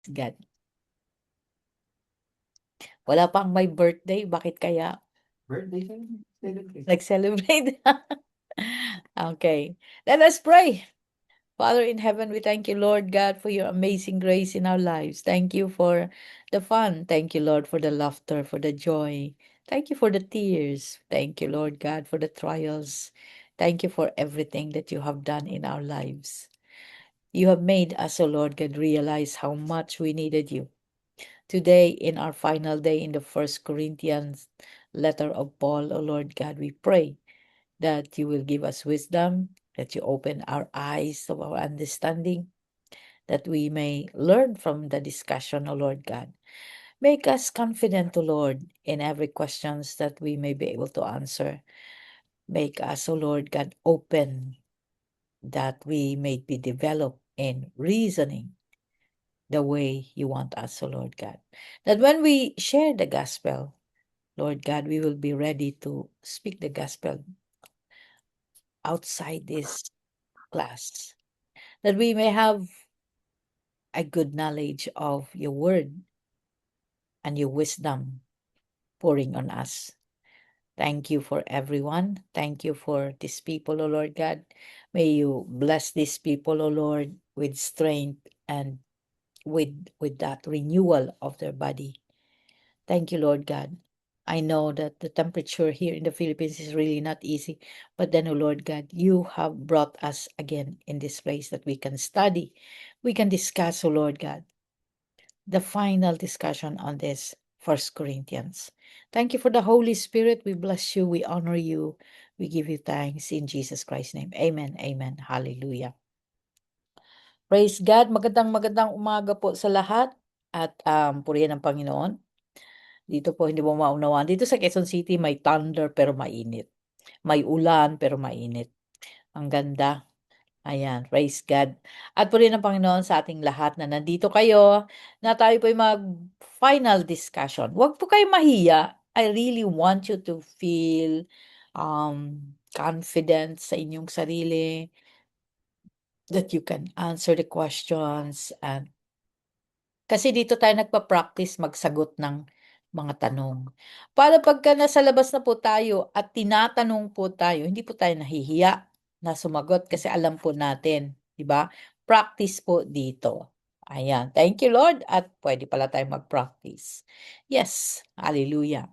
God. Wala pang may birthday, bakit kaya Birthday celebrate. nag-celebrate? Okay, let us pray. Father in heaven, we thank you, Lord God, for your amazing grace in our lives. Thank you for the fun. Thank you, Lord, for the laughter, for the joy. Thank you for the tears. Thank you, Lord God, for the trials. Thank you for everything that you have done in our lives. You have made us, O Lord God, realize how much we needed you. Today, in our final day in the First Corinthians letter of Paul, O Lord God, we pray that you will give us wisdom, that you open our eyes of our understanding, that we may learn from the discussion, O Lord God. Make us confident, O Lord, in every questions that we may be able to answer. Make us, O Lord God, open that we may be developed in reasoning the way you want us, O Lord God. That when we share the gospel, Lord God, we will be ready to speak the gospel outside this class. That we may have a good knowledge of your word and your wisdom pouring on us. Thank you for everyone. Thank you for these people, O Lord God. May you bless these people, O Lord, with strength and with that renewal of their body. Thank you, Lord God. I know that the temperature here in the Philippines is really not easy, but then, O Lord God, you have brought us again in this place that we can study, we can discuss, O Lord God, the final discussion on this First Corinthians. Thank you for the Holy Spirit. We bless you. We honor you. We give you thanks in Jesus Christ's name. Amen. Amen. Hallelujah. Praise God. Magandang umaga po sa lahat. At purihin ang Panginoon. Dito po hindi mo maunawaan. Dito sa Quezon City may thunder pero mainit. May ulan pero mainit. Ang ganda. Ayan, praise God. At purihin ang Panginoon sa ating lahat na nandito kayo, na tayo po'y mag-final discussion. Huwag po kayo mahiya. I really want you to feel confident sa inyong sarili, that you can answer the questions. And kasi dito tayo nagpa-practice magsagot ng mga tanong. Para pagka nasa labas na po tayo at tinatanong po tayo, hindi po tayo nahihiya na sumagot kasi alam po natin, 'di ba? Practice po dito. Ayan. Thank you, Lord. At pwede pala tayong mag-practice. Yes. Hallelujah.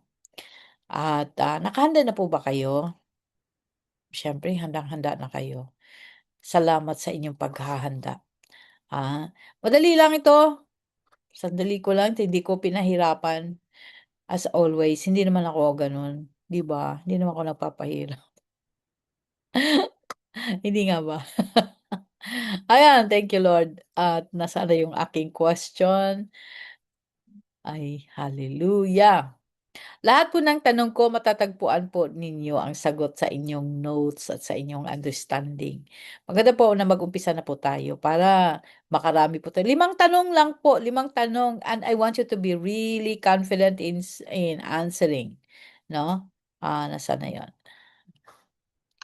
At nakahanda na po ba kayo? Siyempre, handang-handa na kayo. Salamat sa inyong paghahanda. Madali lang ito. Sandali ko lang, hindi ko pinahirapan. As always, hindi naman ako gano'n, 'di ba? Hindi naman ako nagpapahirap. Hindi nga ba? Ayan, thank you Lord. At nasaan na yung aking question? Ay, hallelujah. Lahat po ng tanong ko matatagpuan po ninyo ang sagot sa inyong notes at sa inyong understanding. Maganda po na mag-umpisa na po tayo para makarami po tayo. 5 tanong lang po, 5 tanong, and I want you to be really confident in answering, 'no? Nasaan na 'yon?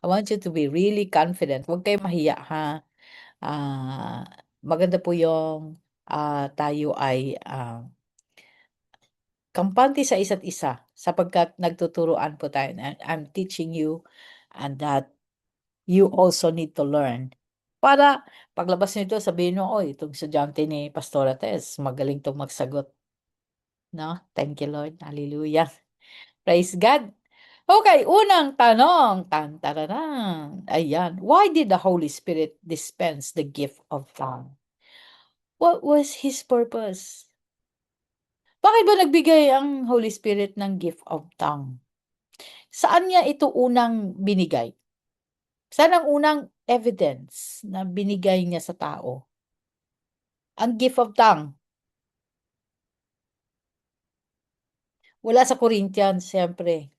I want you to be really confident, huwag kayong mahiya, ha? Maganda po yung, tayo ay, kampante sa isa't isa sapagkat nagtuturuan po tayo, and I'm teaching you, and that you also need to learn. Para paglabas nito sabihin mo, "Uy, itong estudyante ni Pastora Tess magaling 'tong magsagot." 'No? Thank you Lord, hallelujah. Praise God. Okay, unang tanong, tan-tararan, ayan. Why did the Holy Spirit dispense the gift of tongue? What was His purpose? Bakit ba nagbigay ang Holy Spirit ng gift of tongue? Saan niya ito unang binigay? Saan ang unang evidence na binigay niya sa tao? Ang gift of tongue. Wala sa Corinthians, siyempre.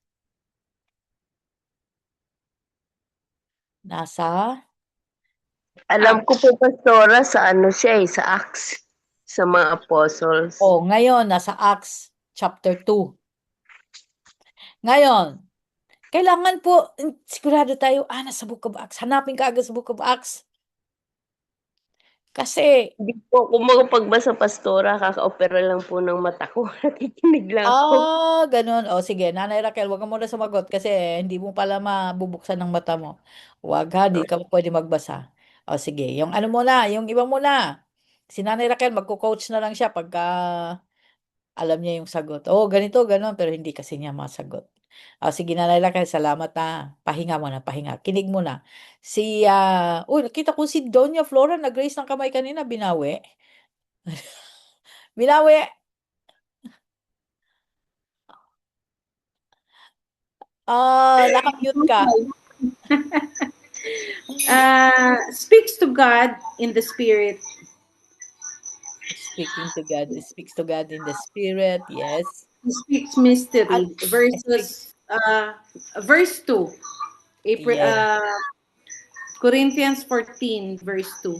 Nasa? Alam ko po, Pastora, sa ano siya sa Acts, sa mga apostles. Ngayon, nasa Acts chapter 2. Ngayon, kailangan po, sigurado tayo, nasa Book of Acts. Hanapin ka agad sa Book of Acts. Kasi, Hindi po ako makapagbasa, pastora. Kaka-opera lang po ng mata ko. Nakikinig lang ako. ganun. O sige, Nanay Raquel, wag ka muna sumagot kasi hindi mo pala mabubuksan ng mata mo. Wag ha, di ka pwede magbasa. O sige, yung ano muna, yung iba muna. Si Nanay Raquel, magko-coach na lang siya pagka alam niya yung sagot. Oh, ganito, ganun, pero hindi kasi niya masagot. O sige, Nanay Raquel, salamat na. Pahinga muna, pahinga. Kinig muna. Nakita ko si Doña Flora nag-raise ng kamay kanina, binawi. Binawi. Naka-mute ka. Speaks to God in the spirit. Speaking to God, speaks to God in the spirit, yes. He speaks mystery Speaks, versus verse 2. April, yes. Corinthians 14 verse 2.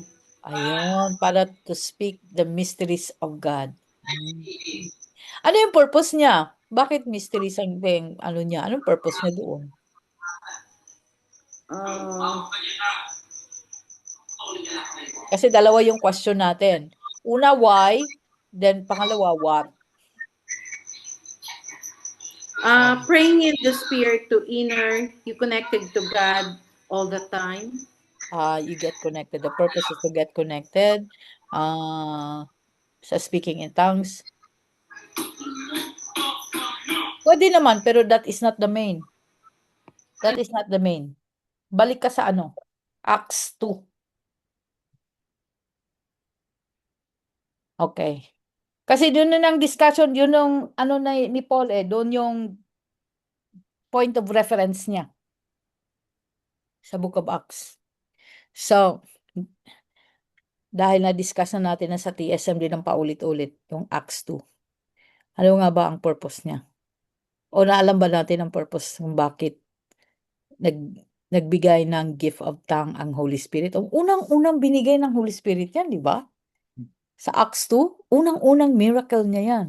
Ayun, para to speak the mysteries of God. Ano yung purpose niya? Bakit mysteries ang ano niya? Anong purpose niya doon? Kasi dalawa yung question natin. Una, why? Then pangalawa, what? Praying in the spirit to inner, you connected to God all the time. You get connected. The purpose is to get connected. Sa speaking in tongues. Pwede naman, pero that is not the main. That is not the main. Balik ka sa ano? Acts 2. Okay. Kasi doon na ng discussion, yun yung ano na ni Paul doon yung point of reference niya sa Book of Acts. So, dahil na-discuss na natin na sa TSM din ng paulit-ulit, yung Acts 2. Ano nga ba ang purpose niya? O naalam ba natin ang purpose kung bakit nagbigay ng gift of tongue ang Holy Spirit? Ang unang-unang binigay ng Holy Spirit yan, di ba? Sa Acts 2, unang-unang miracle niya yan.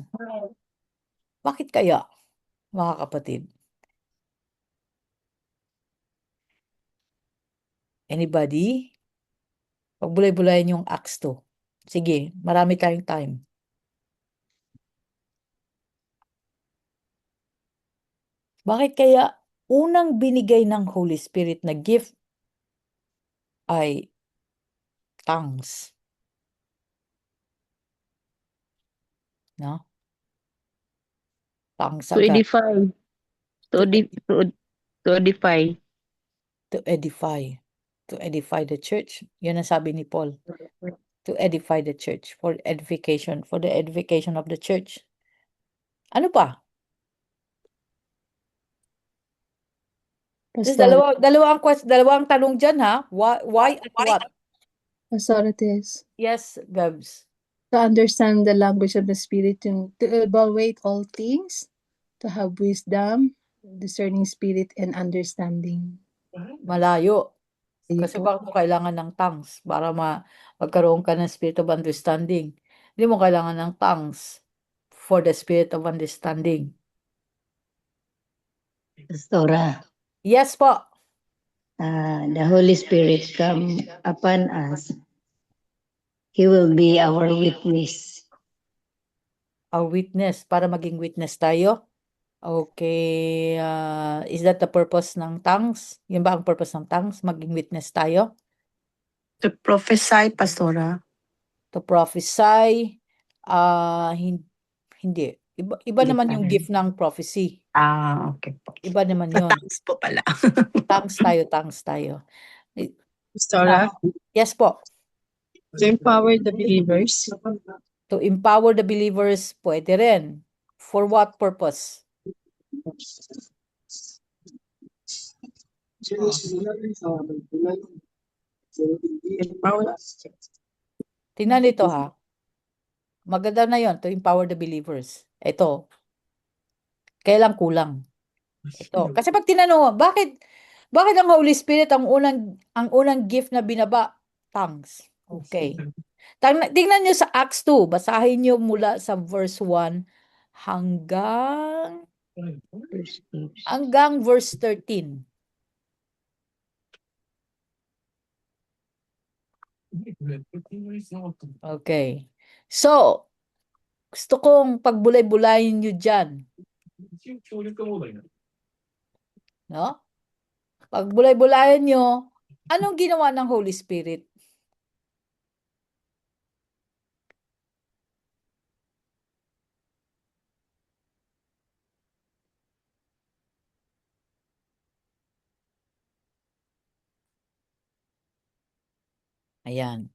Bakit kaya, mga kapatid? Anybody? Pagbulay-bulayan yung Acts 2. Sige, marami tayong time. Bakit kaya unang binigay ng Holy Spirit na gift ay tongues? No? Tongues To agad. edify. To, To, edi- to, to edify. to edify. To edify the church. Yun ang sabi ni Paul. To edify the church. For edification. For the edification of the church. Ano pa? There's dalawang tanong dyan, ha? Why at what? Authorities. Yes, Gabs. To understand the language of the Spirit, to evaluate all things, to have wisdom, discerning spirit, and understanding. Malayo. Ayun Kasi po. bakit mo kailangan ng tongues para magkaroon ka ng spirit of understanding? Hindi mo kailangan ng tongues for the spirit of understanding. Pastora, Yes po. the Holy Spirit come upon us. He will be our witness. A witness. Para maging witness tayo. Okay. Is that the purpose ng tongues? Yun ba ang purpose ng tongues? Maging witness tayo? To prophesy, Pastora. To prophesy? Hindi. Iba Hindi naman pa yung rin. gift ng prophecy. Okay po. Iba naman Sa yun. tongues po pala. Tongues tayo. Pastora, Yes po. to empower the believers. To empower the believers, pwede rin. For what purpose? Tingnan nito ha. Maganda na yon to empower the believers. Ito. Kailan kulang? Ito. Kasi pag tinanong, bakit ang Holy Spirit ang unang gift na binaba? Tongues. Okay. Tingnan nyo sa Acts 2. Basahin nyo mula sa verse 1 hanggang verse 13. Okay. So, gusto kong pagbulay-bulayin nyo dyan. No? Pagbulay-bulayan nyo, anong ginawa ng Holy Spirit? Ayan.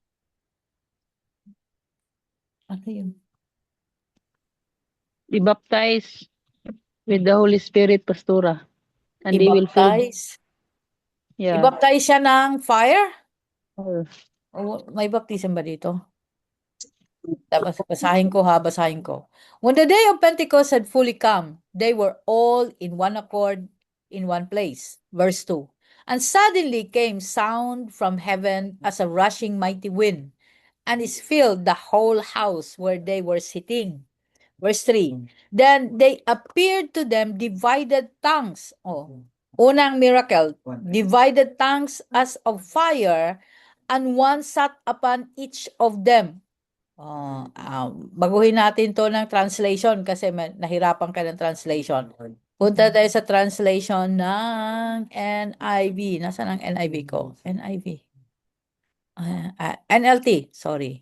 Ano yun? I-baptize with the Holy Spirit, Pastora. And they will feel, I-baptize. yeah. I-baptize siya ng fire? Oh, O, may baptism ba dito? Tapos, basahin ko ha, basahin ko. When the day of Pentecost had fully come, they were all in one accord in one place. Verse 2. And suddenly came sound from heaven as a rushing mighty wind, and it filled the whole house where they were sitting. Verse 3. Then they appeared to them divided tongues. Oh, unang miracle, divided tongues as of fire, and one sat upon each of them. Baguhin natin to ng translation kasi nahirapan ka ng translation. Punta tayo sa translation ng NIV. Nasaan ang NIV ko? NIV. NLT, sorry.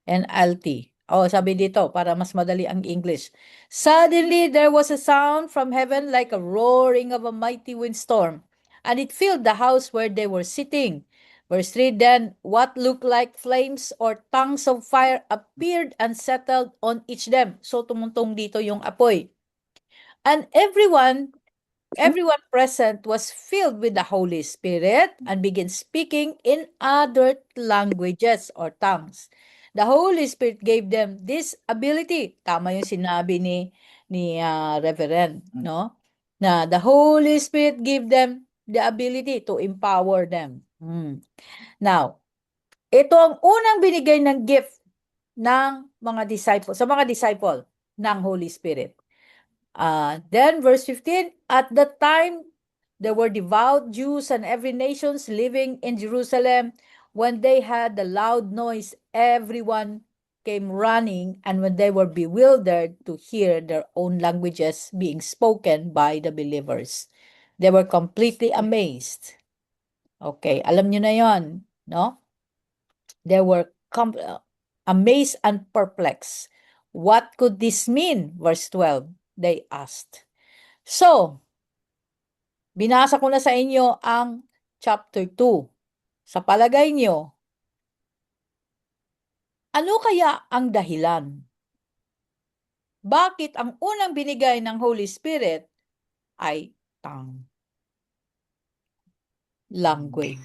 NLT. Oh, sabi dito, para mas madali ang English. Suddenly, there was a sound from heaven like a roaring of a mighty windstorm, and it filled the house where they were sitting. Verse 3, then what looked like flames or tongues of fire appeared and settled on each them. So, tumuntong dito yung apoy. And everyone present was filled with the Holy Spirit and began speaking in other languages or tongues. The Holy Spirit gave them this ability. Tama yung sinabi ni Reverend, no? Na the Holy Spirit gave them the ability to empower them. Now, ito ang unang binigay ng gift ng mga disciple, sa mga disciple ng Holy Spirit. Then verse 15, at that time there were devout Jews and every nations living in Jerusalem. When they had the loud noise, everyone came running, and when they were bewildered to hear their own languages being spoken by the believers, they were completely amazed. Okay, alam nyo na yon, no? They were amazed and perplexed. What could this mean? Verse 12, they asked. So, binasa ko na sa inyo ang chapter 2. Sa palagay nyo, ano kaya ang dahilan? Bakit ang unang binigay ng Holy Spirit ay tongue? Language.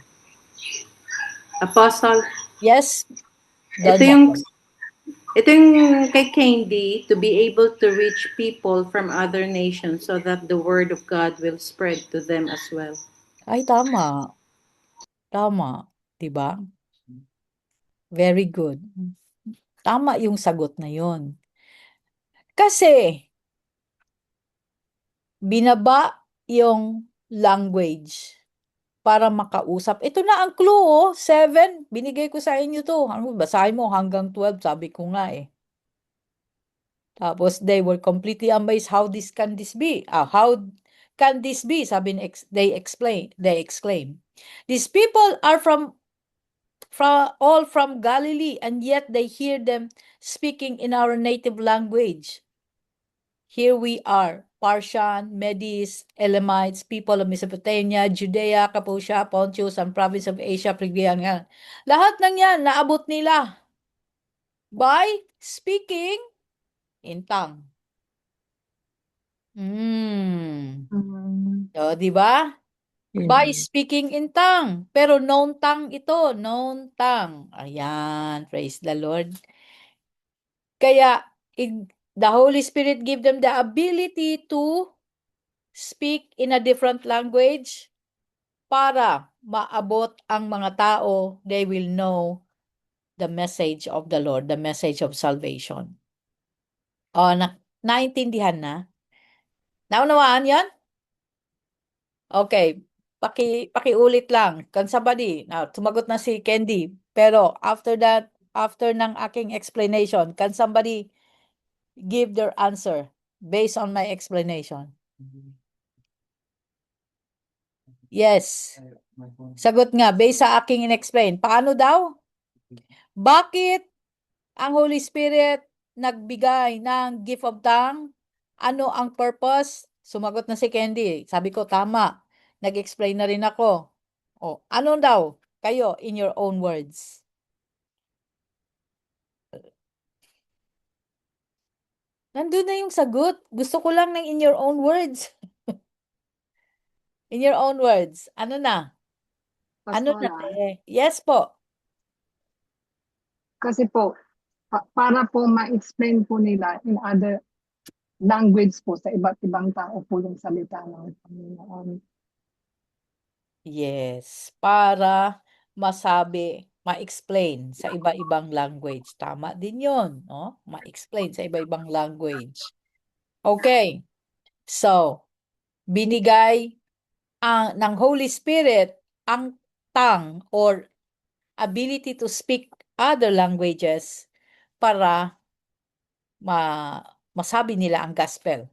Apostle, Yes? ito yung kay Candy, to be able to reach people from other nations so that the word of God will spread to them as well. Ay, tama. Tama. Diba? Very good. Tama yung sagot na yon. Kasi, binaba yung language para makausap. Ito na ang clue, 7. Binigay ko sa inyo to. Basahin mo hanggang 12, sabi ko nga eh. Tapos, they were completely amazed, how can this be? How can this be? Sabi they exclaim. These people are all from Galilee, and yet they hear them speaking in our native language. Here we are, Parshan, Medes, Elamites, people of Mesopotamia, Judea, Cappadocia, Pontus, and province of Asia, Phrygia. Lahat ng yan, naabot nila by speaking in tongue. So, di ba? By speaking in tongue. Pero known tongue ito, known tongue. Ayan, praise the Lord. Kaya, the Holy Spirit give them the ability to speak in a different language para maabot ang mga tao, they will know the message of the Lord, the message of salvation. Naintindihan na? Naunawaan yan? Okay, pakiulit lang. Can somebody, sumagot na si Candy. Pero after that, after ng aking explanation, can somebody give their answer based on my explanation? Yes. Sagot nga, based sa aking in-explain. Paano daw? Bakit ang Holy Spirit nagbigay ng gift of tongue? Ano ang purpose? Sumagot na si Candy. Sabi ko, tama. Nag-explain na rin ako. O, ano daw? Kayo, in your own words. Nandun na yung sagot. Gusto ko lang ng in your own words. In your own words. Ano na? Ano na? Yes po. Kasi po, para po ma-explain po nila in other language po sa iba't ibang tao po yung salita ng Panginoon. Yes. Para masabi, ma-explain sa iba-ibang language. Tama din yun. No? Ma-explain sa iba-ibang language. Okay. So, binigay ng Holy Spirit ang tongue or ability to speak other languages para masabi nila ang gospel.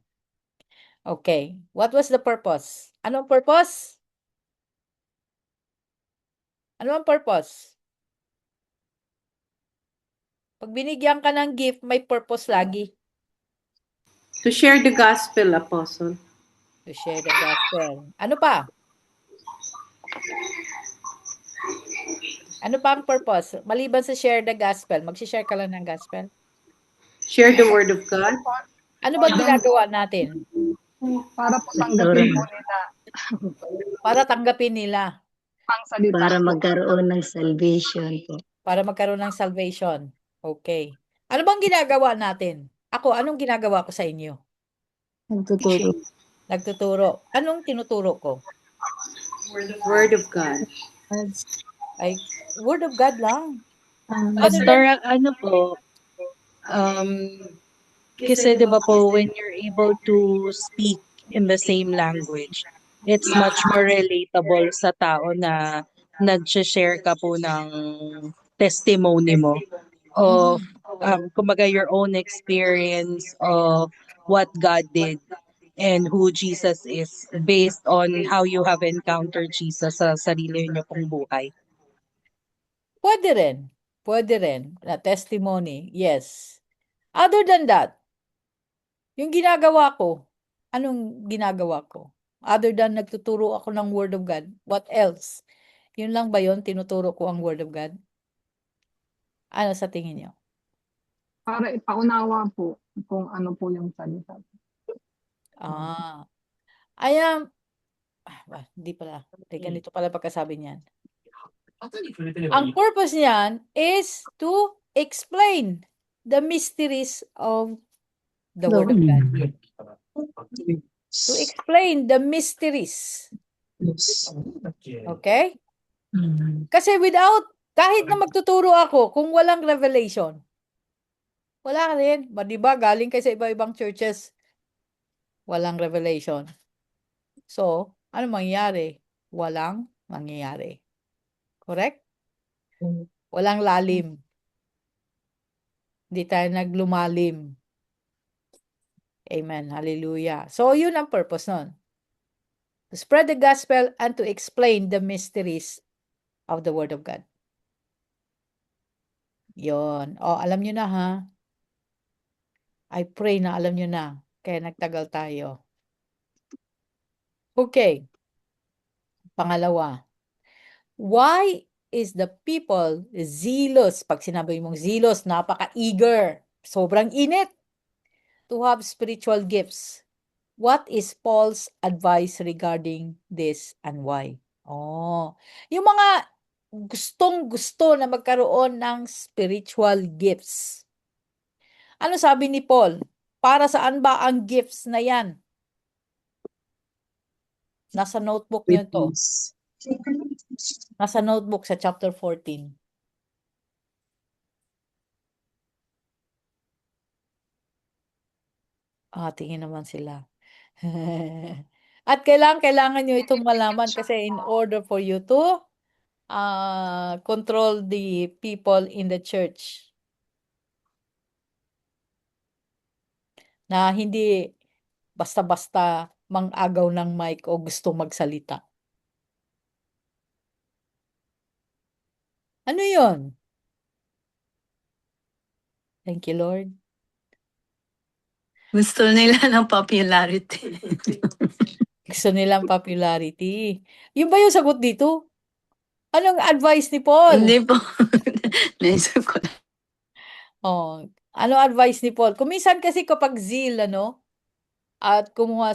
Okay. What was the purpose? Anong purpose? Ano ang purpose? Pag binigyan ka ng gift, may purpose lagi. To share the gospel, Apostle. To share the gospel. Ano pa? Ano pa ang purpose? Maliban sa share the gospel, mag-share ka lang ng gospel. Share the word of God. Ano ba ginagawa natin? Para po tanggapin po nila Para tanggapin nila. ang salita. Para magkaroon ng salvation po. Para magkaroon ng salvation. Okay. Ano bang ginagawa natin? Ako, anong ginagawa ko sa inyo? Nagtuturo. Nagtuturo. Anong tinuturo ko? Word of God. Ay, Word of God lang. Pastor, ano po, kasi di ba po, when you're able to speak in the same language, it's much more relatable sa tao na nag-share ka po ng testimony mo of, kumbaga, your own experience of what God did and who Jesus is based on how you have encountered Jesus sa sarili niyo pong buhay. Pwede rin. Pwede rin. Na testimony. Yes. Other than that, yung ginagawa ko, anong ginagawa ko? Other than nagtuturo ako ng Word of God, what else? Yun lang ba yun? Tinuturo ko ang Word of God? Ano sa tingin niyo? Para ipaunawa po kung ano po yung salita. Hindi pala. Ganito pala pagkasabi niyan. Ang purpose niyan is to explain the mysteries of the Word of God. To explain the mysteries. Okay? Kasi kahit na magtuturo ako, kung walang revelation, wala rin. Di ba? Galing kayo sa iba-ibang churches, walang revelation. So, ano mangyayari? Walang mangyayari. Correct? Walang lalim. Hindi tayo naglumalim. Amen. Hallelujah. So, yun ang purpose nun. To spread the gospel and to explain the mysteries of the Word of God. Yun. Alam nyo na ha. I pray na alam nyo na. Kaya nagtagal tayo. Okay. Pangalawa. Why is the people zealous? Pag sinabi mong zealous, napaka-eager. Sobrang init to have spiritual gifts. What is Paul's advice regarding this and why? Yung mga gustong-gusto na magkaroon ng spiritual gifts. Ano sabi ni Paul? Para saan ba ang gifts na yan? Nasa notebook niyo to. Nasa notebook sa chapter 14. Tingin naman sila. At kailangan nyo itong malaman kasi in order for you to control the people in the church. Na hindi basta-basta mang-agaw ng mic o gusto magsalita. Ano yun? Thank you, Lord. Gusto nila ng popularity. Gusto nilang popularity. Yun ba yung sagot dito? Anong advice ni Paul? Hindi po. Naisip ko. Oh, ano advice ni Paul? Kuminsan kasi kapag zeal, at kinuha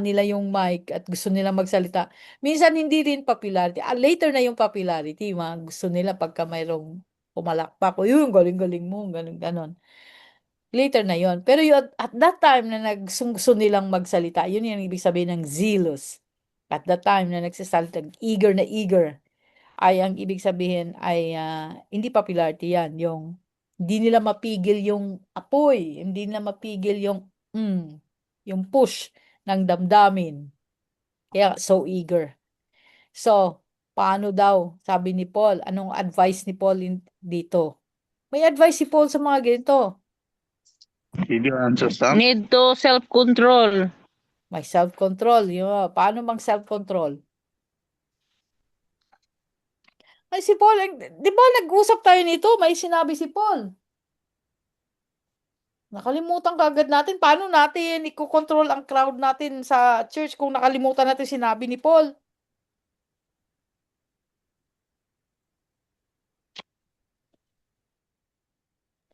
nila yung mic at gusto nila magsalita. Minsan hindi rin popularity. Later na yung popularity. Gusto nila pagka mayroong pumalakpak. O yun, galing-galing mo, ganon. Later na yon. Pero yun, at that time na gusto nilang magsalita, yun yung ibig sabihin ng zealous. At that time na nagsasalita, eager na eager, ay ang ibig sabihin ay hindi popularity yan. Hindi nila mapigil yung apoy, hindi nila mapigil yung push ng damdamin. Kaya so eager. So, paano daw, sabi ni Paul, anong advice ni Paul dito? May advice si Paul sa mga ganito. Did you answer, Sam? Need to self-control. May self-control. Paano mang self-control? Ay, si Paul, di ba nag-usap tayo nito? May sinabi si Paul. Nakalimutan kagad natin. Paano natin i-control ang crowd natin sa church kung nakalimutan natin sinabi ni Paul?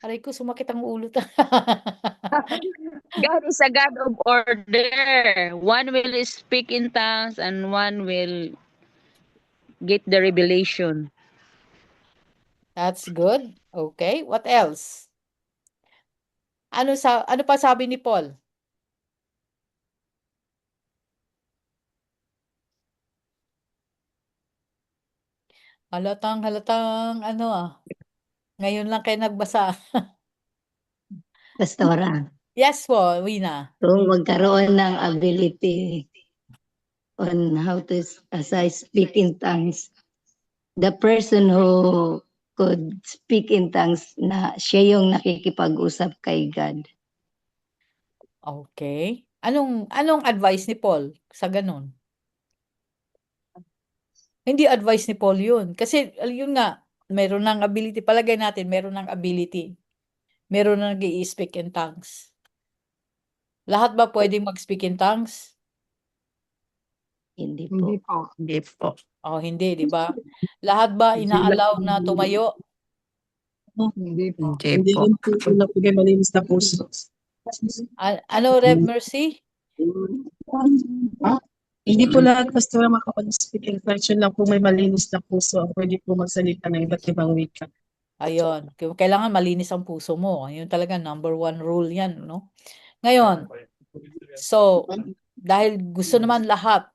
Aray ko, sumakit ang ulo. God is a God of order. One will speak in tongues and one will get the revelation. That's good. Okay, what else? Ano pa sabi ni Paul? Halatang ngayon lang kayo nagbasa. Pastora, Yes po, Wina. kung magkaroon ng ability on how to, as I speak in tongues, the person who could speak in tongues na siya yung nakikipag-usap kay God. Okay. Anong advice ni Paul sa ganun? Hindi advice ni Paul yun. Kasi, yun nga, meron ng ability. Palagay natin, meron ng ability. Meron na nag-i-speak in tongues. Lahat ba pwedeng mag-speak in tongues? Hindi po. Hindi po. Hindi po. Oh, hindi, di ba? Lahat ba ina-allow na tumayo? Hindi po. Hindi po. Wala po kayo malinis na puso. Ano, Rev Mercy? Hindi po lahat pastora makapag-speak in French. Yun lang po may malinis na puso. Pwede po magsalita ng iba't ibang wika. Ayun. Kailangan malinis ang puso mo. Yun talaga, number 1 rule yan, no? Ngayon, so, dahil gusto naman lahat,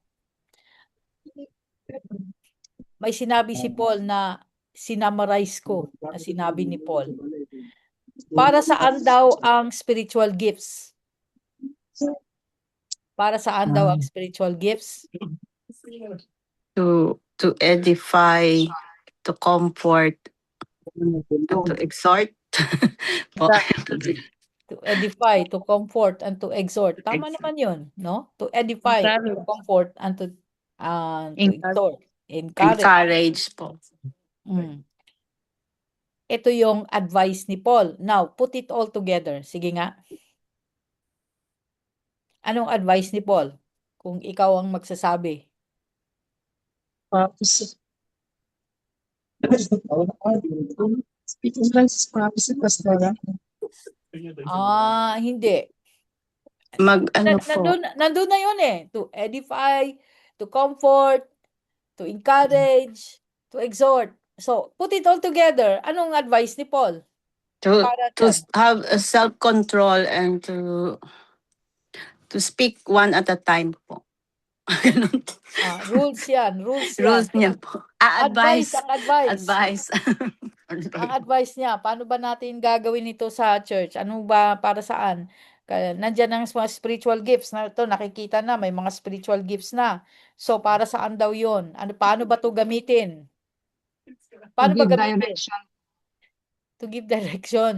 may sinabi si Paul na sinamarize ko na sinabi ni Paul. Para saan daw ang spiritual gifts? Para saan daw ang spiritual gifts? To edify, to comfort, to exhort. Po. To edify, to comfort, and to exhort. Tama naman yun, no? To edify, to comfort, and to exhort. Encourage po. Ito yung advice ni Paul. Now, put it all together. Sige nga. Anong advice ni Paul? Kung ikaw ang magsasabi. Speaking French is prophecy, pastora. Hindi. Nandun na yun eh. To edify, to comfort, to encourage, to exhort. So, put it all together. Anong advice ni Paul? To have a self-control and to speak one at a time po. Rules yan. Rules niya po. Advice. Ang advice. Advice. Ang advice niya, paano ba natin gagawin ito sa church? Ano ba, para saan? Kaya nandiyan ang mga spiritual gifts na ito, nakikita na, may mga spiritual gifts na. So, para saan daw yun? Paano ba ito gamitin? To Paano ba give gamitin? direction. To give direction.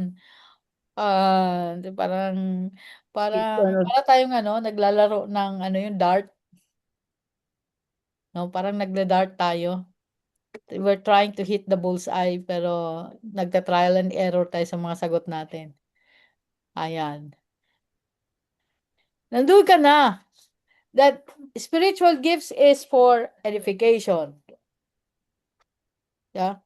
Parang para tayong naglalaro ng yung dart. No, parang nagla-dart tayo. We're trying to hit the bullseye pero nagta-trial and error tayo sa mga sagot natin. Ayan. Nandun ka na. That spiritual gifts is for edification. Yeah.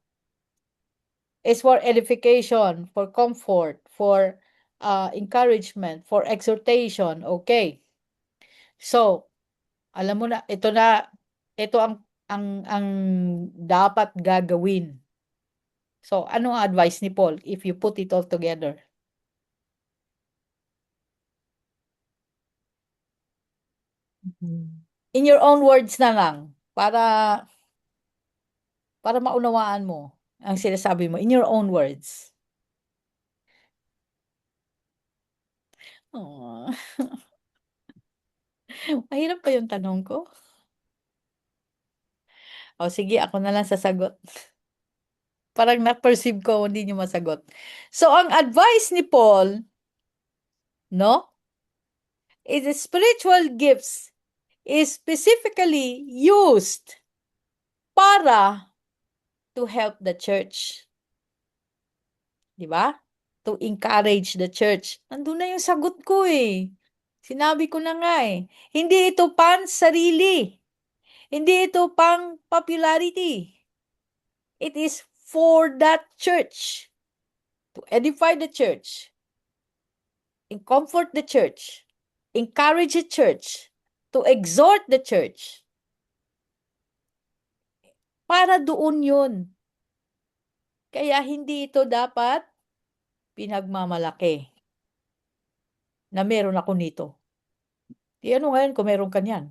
It's for edification, for comfort, for encouragement, for exhortation. Okay. So, alam mo na, ito ang dapat gagawin. So, ano ang advice ni Paul if you put it all together? In your own words na lang, para maunawaan mo ang sinasabi mo. In your own words. Aw. Mahirap pa yung tanong ko. O sige, ako na lang sasagot. Parang na-perceive ko, hindi niyo masagot. So, ang advice ni Paul, no? Is the spiritual gifts is specifically used para to help the church. Di ba? To encourage the church. Nandun na yung sagot ko eh. Sinabi ko na nga eh. Hindi ito pan-sarili. Hindi ito pang popularity. It is for that church. To edify the church. And comfort the church. Encourage the church. To exhort the church. Para doon yun. Kaya hindi ito dapat pinagmamalaki na meron ako nito. Di ano ngayon kung meron ka niyan?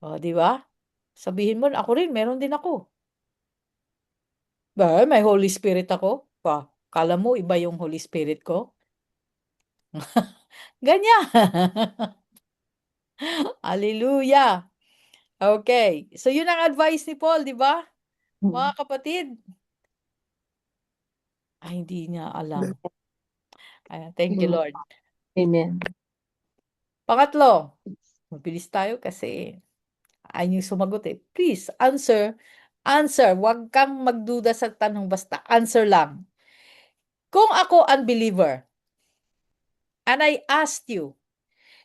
O, di ba? Sabihin mo, ako rin, meron din ako. Ba, may Holy Spirit ako. Kala mo, iba yung Holy Spirit ko? Ganyan. Hallelujah. Okay. So, yun ang advice ni Paul, di ba? Mga kapatid. Ay, hindi niya alam. Thank you, Lord. Amen. Pangatlo, mabilis tayo kasi ayun yung sumagot eh. Please, answer. Answer. Huwag kang magduda sa tanong. Basta answer lang. Kung ako unbeliever, and I asked you,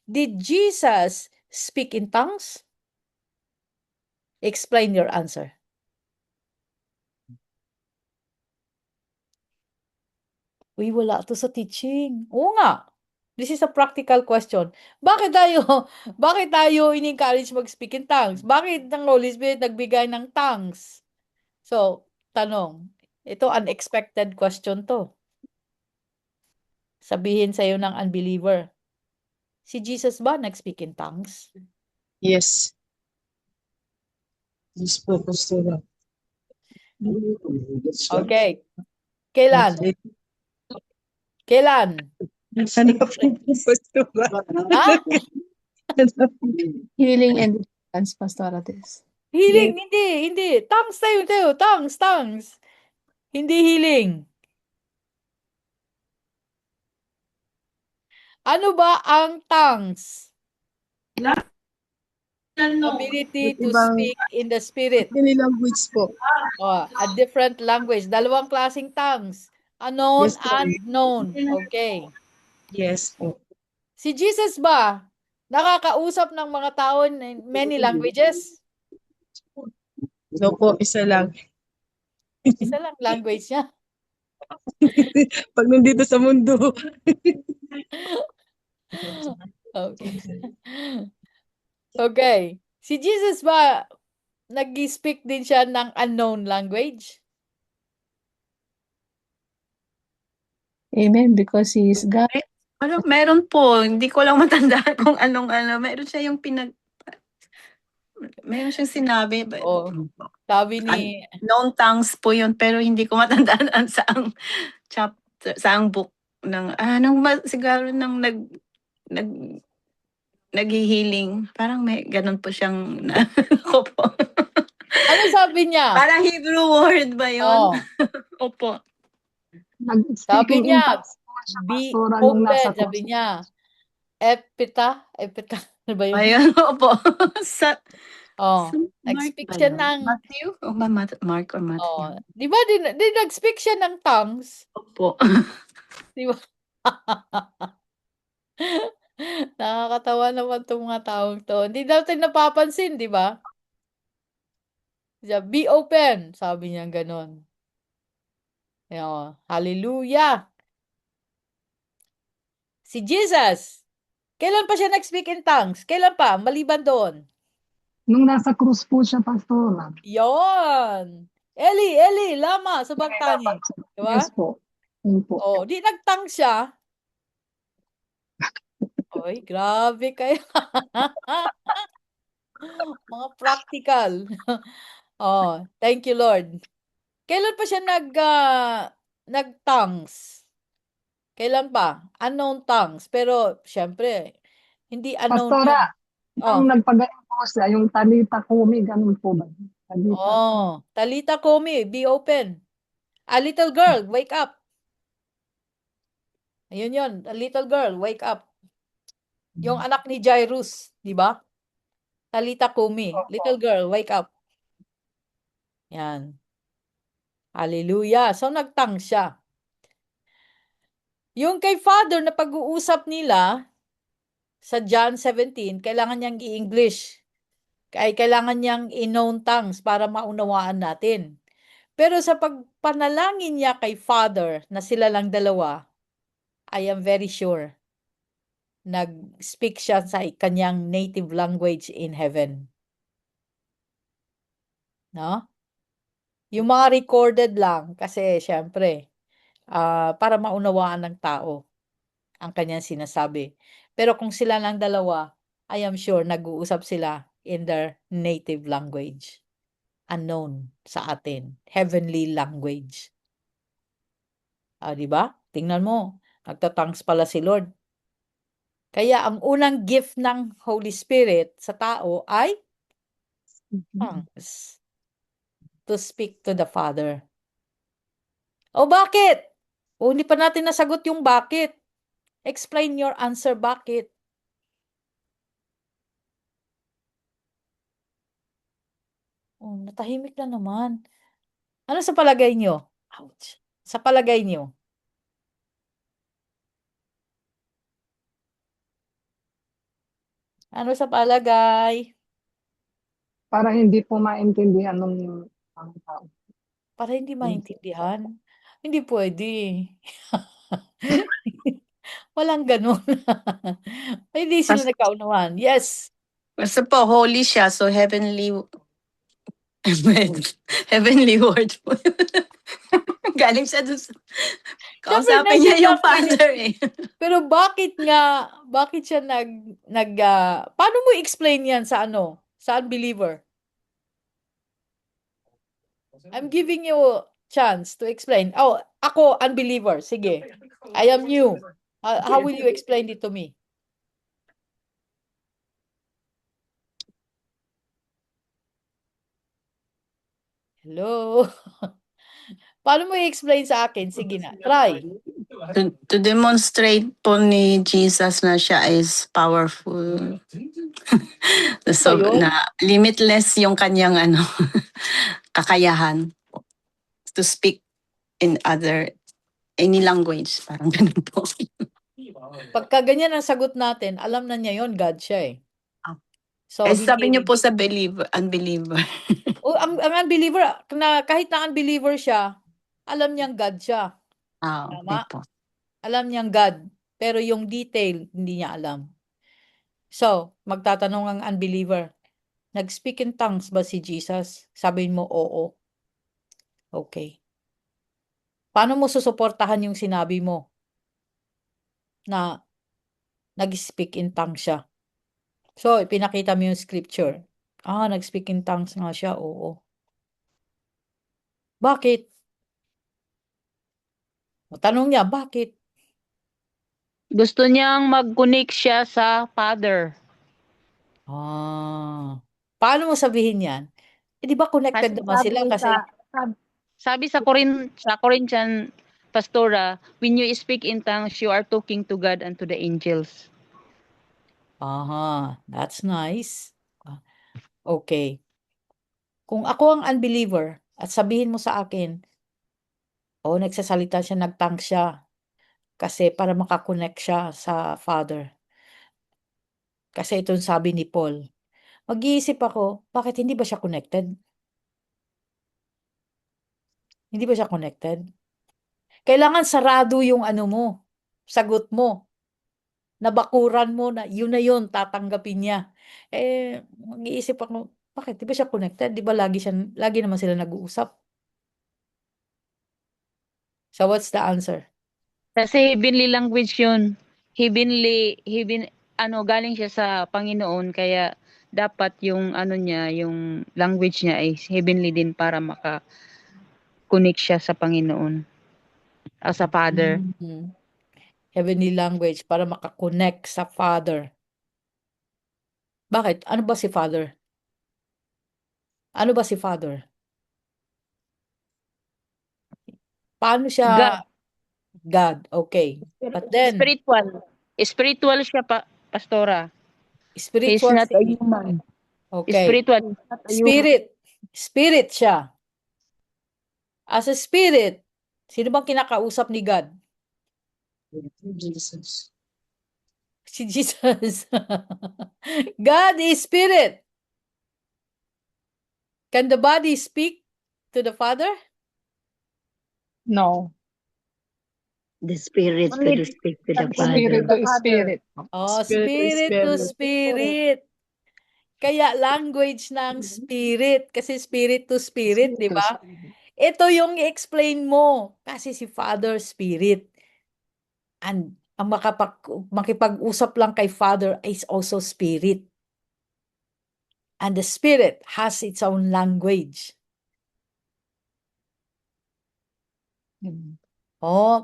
did Jesus speak in tongues? Explain your answer. Uy, wala to sa teaching. Oo nga. This is a practical question. Bakit tayo in-encourage mag-speak in tongues? Bakit ang Holy Spirit nagbigay ng tongues? So, tanong. Ito, unexpected question to. Sabihin sa'yo ng unbeliever. Si Jesus ba nag-speak in tongues? Yes. Yes po, Pastora. Okay. Kailan? Kailan? Ano po, Pastora? Ha? Healing and deliverance, Pastorates. Healing? Hindi. Tongues tayo. Tongues. Hindi healing. Ano ba ang tongues? Ability to speak in the Spirit. Any language po. A different language. Dalawang klaseng tongues. Unknown Yes, po. and known. Okay. Yes po. Si Jesus ba, nakakausap ng mga tao in many languages? No po, isa lang. Isa lang language niya. Pag nandito sa mundo. Okay. Okay. Si Jesus ba, nag-speak din siya ng unknown language? Amen, because He is God. Meron po. Hindi ko lang matandaan kung anong Meron siya yung meron siyang sinabi. Oh, sabi ni, Known tongues po yun, pero hindi ko matandaan saang chapter, saang book. siguro nang nag naghi-healing, parang may gano'n po siyang opo. Ano sabi niya? Parang Hebrew word ba yun? Oh, Opo. sabi Nag-speaking in niya, tongues po siya, be pastora, nung nasa open, sabi cross. niya. Epita, ano ba yun? Ayun, opo. Sa Oh, Mark nag-speak ba siya yun? ng, Matthew? O Mark or Matthew? di ba, di nag-speak siya ng tongues? Opo. Di ba? Nakakatawa naman 'tong mga taong 'to. Hindi natin napapansin, di ba? Be open, sabi niya gano'n. Oh, hallelujah. Si Jesus, kailan pa siya nag-speak in tongues? Kailan pa? Maliban doon. Nung nasa cross po siya, pastora. Yon. Eli, Eli, lama sabachthani. Di ba? Yes po. Yun po. Oh, di nag-tongues siya. Oy, grabe kayo. Mga practical. Oh, thank you, Lord. Kailan pa siya nag-tongues? Kailan pa? Unknown tongues. Pero, syempre, hindi unknown yun. Pastora, Oh, nung nagpagaling po siya, yung talita kumi, ganun po ba? Talita. Talita Komi, be open. A little girl, wake up. Ayun yun, a little girl, wake up. Yung anak ni Jairus, di ba? Talita Kumi, little girl, wake up. Yan. Hallelujah. So, nagtang siya. Yung kay Father na pag-uusap nila sa John 17, kailangan niyang i-English. Kailangan niyang in-known tongues para maunawaan natin. Pero sa pagpanalangin niya kay Father na sila lang dalawa, I am very sure nag-speak siya sa kanyang native language in heaven. No? Yung mga recorded lang kasi syempre para maunawaan ng tao ang kanyang sinasabi. Pero kung sila lang dalawa, I am sure nag-uusap sila in their native language. Unknown sa atin. Heavenly language. Di ba? Tingnan mo, nagtatangs pala si Lord. Kaya ang unang gift ng Holy Spirit sa tao ay tongues. To speak to the Father. O bakit? O hindi pa natin nasagot yung bakit. Explain your answer bakit. Oh, natahimik na naman. Ano sa palagay nyo? Ouch. Sa palagay nyo? Ano sa palagay? Para hindi po maintindihan ng tao. Para hindi maintindihan? Hindi pwede. Walang ganun. Hindi sila nagkaunawan. Yes. Basta po, holy siya, so heavenly heavenly word po. Galing siya dun sa kausapin niya yung Father eh. Pero bakit siya paano mo explain yan sa sa unbeliever? I'm giving you a chance to explain. Oh, ako, unbeliever. Sige. I am new. How will you explain it to me? Hello? Paano mo i-explain sa akin? Sige na, try. To demonstrate po ni Jesus na siya is powerful. So, yun? na limitless yung kanyang kakayahan to speak in any language. Parang ganun po. Pagka ganyan ang sagot natin, alam na niya yon, God siya eh. So, sabi niyo po sa unbeliever. ang unbeliever, kahit na unbeliever siya, alam niyang God siya. Okay Tama? po. Alam niyang God, pero yung detail, hindi niya alam. So, magtatanong ang unbeliever, nag-speak in tongues ba si Jesus? Sabihin mo, oo. Okay. Paano mo susuportahan yung sinabi mo na nag-speak in tongues siya? So, ipinakita mo yung scripture. Nag-speak in tongues nga siya, oo. Bakit? Tanong niya, bakit? Gusto niyang mag-connect siya sa Father. Paano mo sabihin yan? Di ba connected Kasi naman sila kasi sabi sa Corinthian Pastora, when you speak in tongues, you are talking to God and to the angels. That's nice. Okay. Kung ako ang unbeliever at sabihin mo sa akin, nagsasalita siya, nagtank siya kasi para makakonect siya sa Father. Kasi itong sabi ni Paul. Mag-iisip ako, bakit hindi ba siya connected? Hindi ba siya connected? Kailangan sarado yung ano mo, sagot mo. Nabakuran mo na yun, tatanggapin niya. Mag-iisip ako, bakit? Di ba siya connected? Di ba lagi naman sila nag-uusap? So what's the answer? Kasi heavenly language yun. Galing siya sa Panginoon, kaya dapat yung yung language niya ay heavenly din para maka-connect siya sa Panginoon. Sa Father. Heavenly language para makakonect sa Father. Bakit? Ano ba si Father? Ano ba si Father? Paano siya? God. Okay. But then, Spiritual siya, Pastora. He's spiritual not a human. Okay. Spiritual. He's not a human. Spirit siya. As a spirit, sino bang kinakausap ni God? Jesus. Si Jesus. God is spirit. Can the body speak to the Father? No. The Spirit Only will speak to the Spirit Father. to spirit. Spirit to spirit. Kaya language ng spirit. Kasi spirit to spirit, di ba? Ito yung i-explain mo. Kasi si Father, spirit. And ang makipag-usap lang kay Father is also spirit. And the spirit has its own language.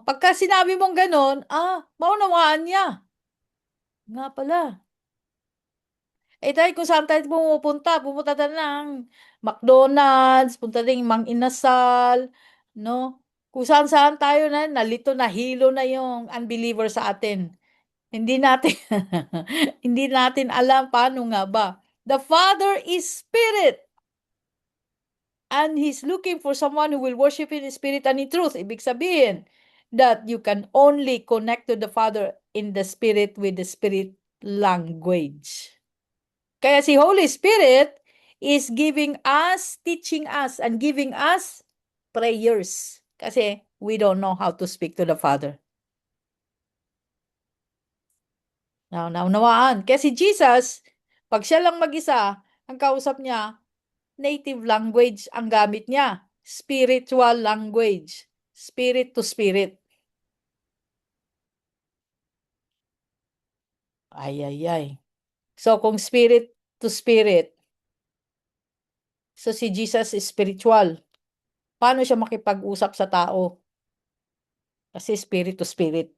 Pagka sinabi mong ganon, maunawaan niya. Nga pala. Tayo kung saan tayo pumunta tayo ng McDonald's, punta din Mang Inasal, no? Kung saan tayo nalito, nahilo na yung unbeliever sa atin. Hindi natin, hindi natin alam paano nga ba. The Father is Spirit. And He's looking for someone who will worship in Spirit and in truth. Ibig sabihin that you can only connect to the Father in the Spirit with the Spirit language. Kaya si Holy Spirit is giving us, teaching us, and giving us prayers. Kasi we don't know how to speak to the Father. Naunawaan. Kaya si Jesus, pag siya lang mag-isa, ang kausap niya, native language ang gamit niya. Spiritual language. Spirit to spirit. Ay. So, kung spirit to spirit, so si Jesus is spiritual. Paano siya makipag-usap sa tao? Kasi spirit to spirit.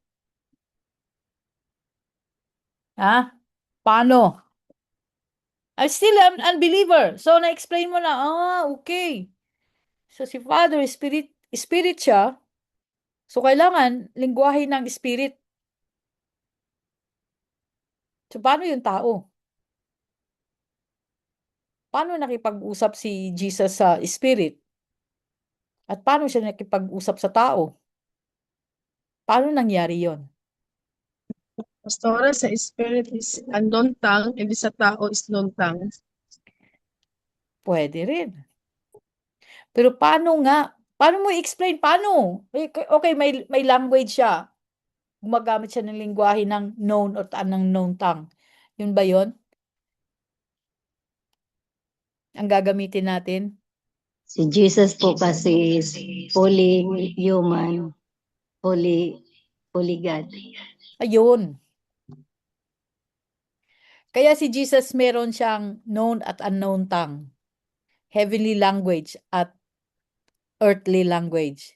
Paano? I still am unbeliever. So, na-explain mo na, okay. So, si Father, spirit siya. So, kailangan, lingwahe ng spirit. So, paano yung tao? Paano nakipag-usap si Jesus sa spirit? At paano siya nakipag-usap sa tao? Paano nangyari yon? Pastora, sa spirit is unknown tongue, and sa tao is known tongue. Pwede rin. Pero paano mo i-explain? Paano? Okay, may language siya. Gumagamit siya ng lingwahe ng known or ng known tongue. Yun ba yun? Ang gagamitin natin? Si Jesus po kasi is fully human, fully God. Ayun. Kaya si Jesus meron siyang known at unknown tongue. Heavenly language at earthly language.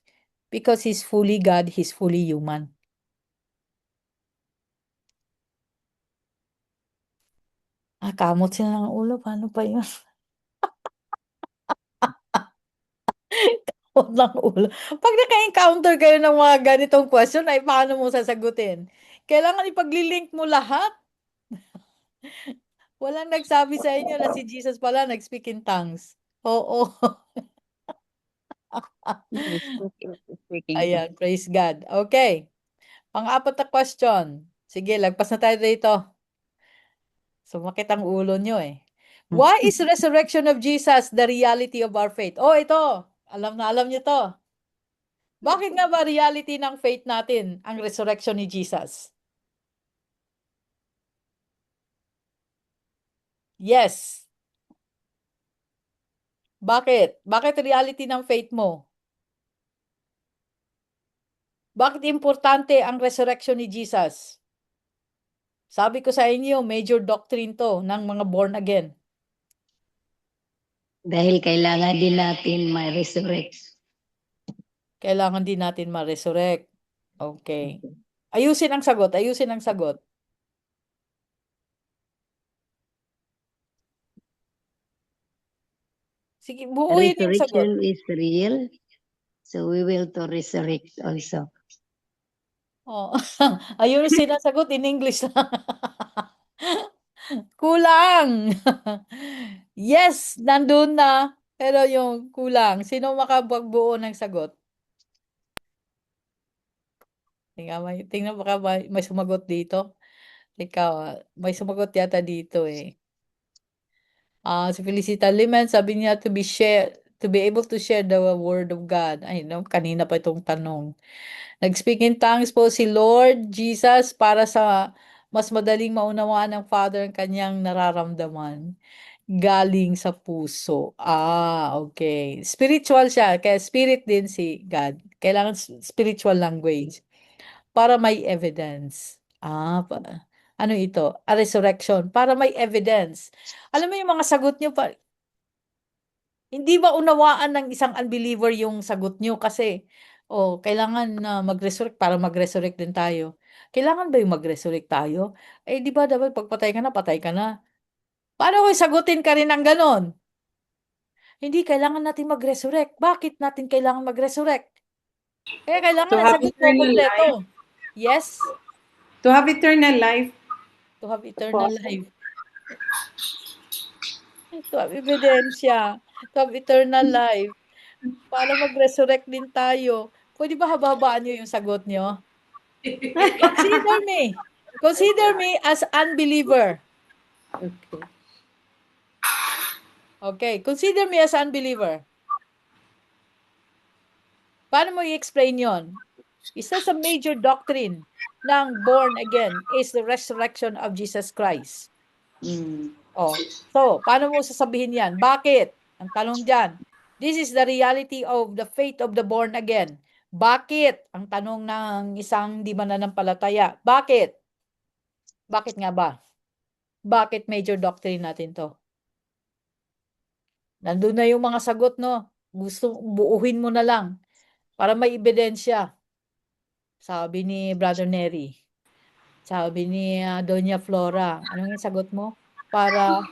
Because He's fully God, He's fully human. Kamot sila ng ulo, paano pa yun? Kamot ng ulo. Pag naka-encounter kayo ng mga ganitong question, ay paano mo sasagutin? Kailangan ipagli-link mo lahat. Walang nagsabi sa inyo na si Jesus pala nag-speak in tongues. Oo. Speaking Ayan, praise God. Okay. Pang-apat na question. Sige, lagpas na tayo dito. Sumakit ang ulo nyo eh. Why is resurrection of Jesus the reality of our faith? Oh, ito. Alam na alam nyo to. Bakit nga ba reality ng faith natin ang resurrection ni Jesus? Yes. Bakit? Bakit reality ng faith mo? Bakit importante ang resurrection ni Jesus? Sabi ko sa inyo, major doctrine to ng mga born again. Dahil kailangan din natin ma-resurrect. Kailangan din natin ma-resurrect. Okay. Ayusin ang sagot. Ayusin ang sagot. Sige, buuin yung sagot. Resurrection is real, so we will to resurrect also. Oh. Ayusin ang sagot in English lang. Kulang. Yes, nandun na. Pero yung kulang. Sino makapagbuo ng sagot? Tingnan baka may sumagot dito. Ikaw, may sumagot yata dito eh. Si Felicita Liman, sabi niya to be able to share the word of God. Ay, no, kanina pa itong tanong. Nag-speak in tongues po si Lord Jesus para sa mas madaling maunawaan ng Father ang kanyang nararamdaman. Galing sa puso. Okay. Spiritual siya, kaya spirit din si God. Kailangan spiritual language para may evidence. Ano ito? A resurrection. Para may evidence. Alam mo yung mga sagot nyo, hindi ba unawaan ng isang unbeliever yung sagot nyo kasi, kailangan na mag-resurrect para mag-resurrect din tayo. Kailangan ba yung mag-resurrect tayo? Di ba dapat pag patay ka na, patay ka na? Paano kung sagutin ka rin ng ganon? Hindi, kailangan natin mag-resurrect. Bakit natin kailangan mag-resurrect? Kaya kailangan To ang have sagot mo eternal kompleto. life. Yes? To have eternal life. To have eternal life. To have ebidensya. To have eternal life. Para mag-resurrect din tayo. Pwede ba haba-habaan nyo yung sagot nyo? Consider me. Consider me as unbeliever. Okay. Okay, consider me as unbeliever. Paano mo i-explain yon? Isa sa major doctrine ng born again is the resurrection of Jesus Christ. So, paano mo sasabihin yan? Bakit? Ang tanong dyan. This is the reality of the faith of the born again. Bakit? Ang tanong ng isang di mananampalataya. Bakit? Bakit nga ba? Bakit major doctrine natin to? Nandun na yung mga sagot, no? Gusto, buuhin mo na lang para may ebidensya. Sabi ni Brother Neri. Sabi ni Doña Flora. Anong yung sagot mo? Para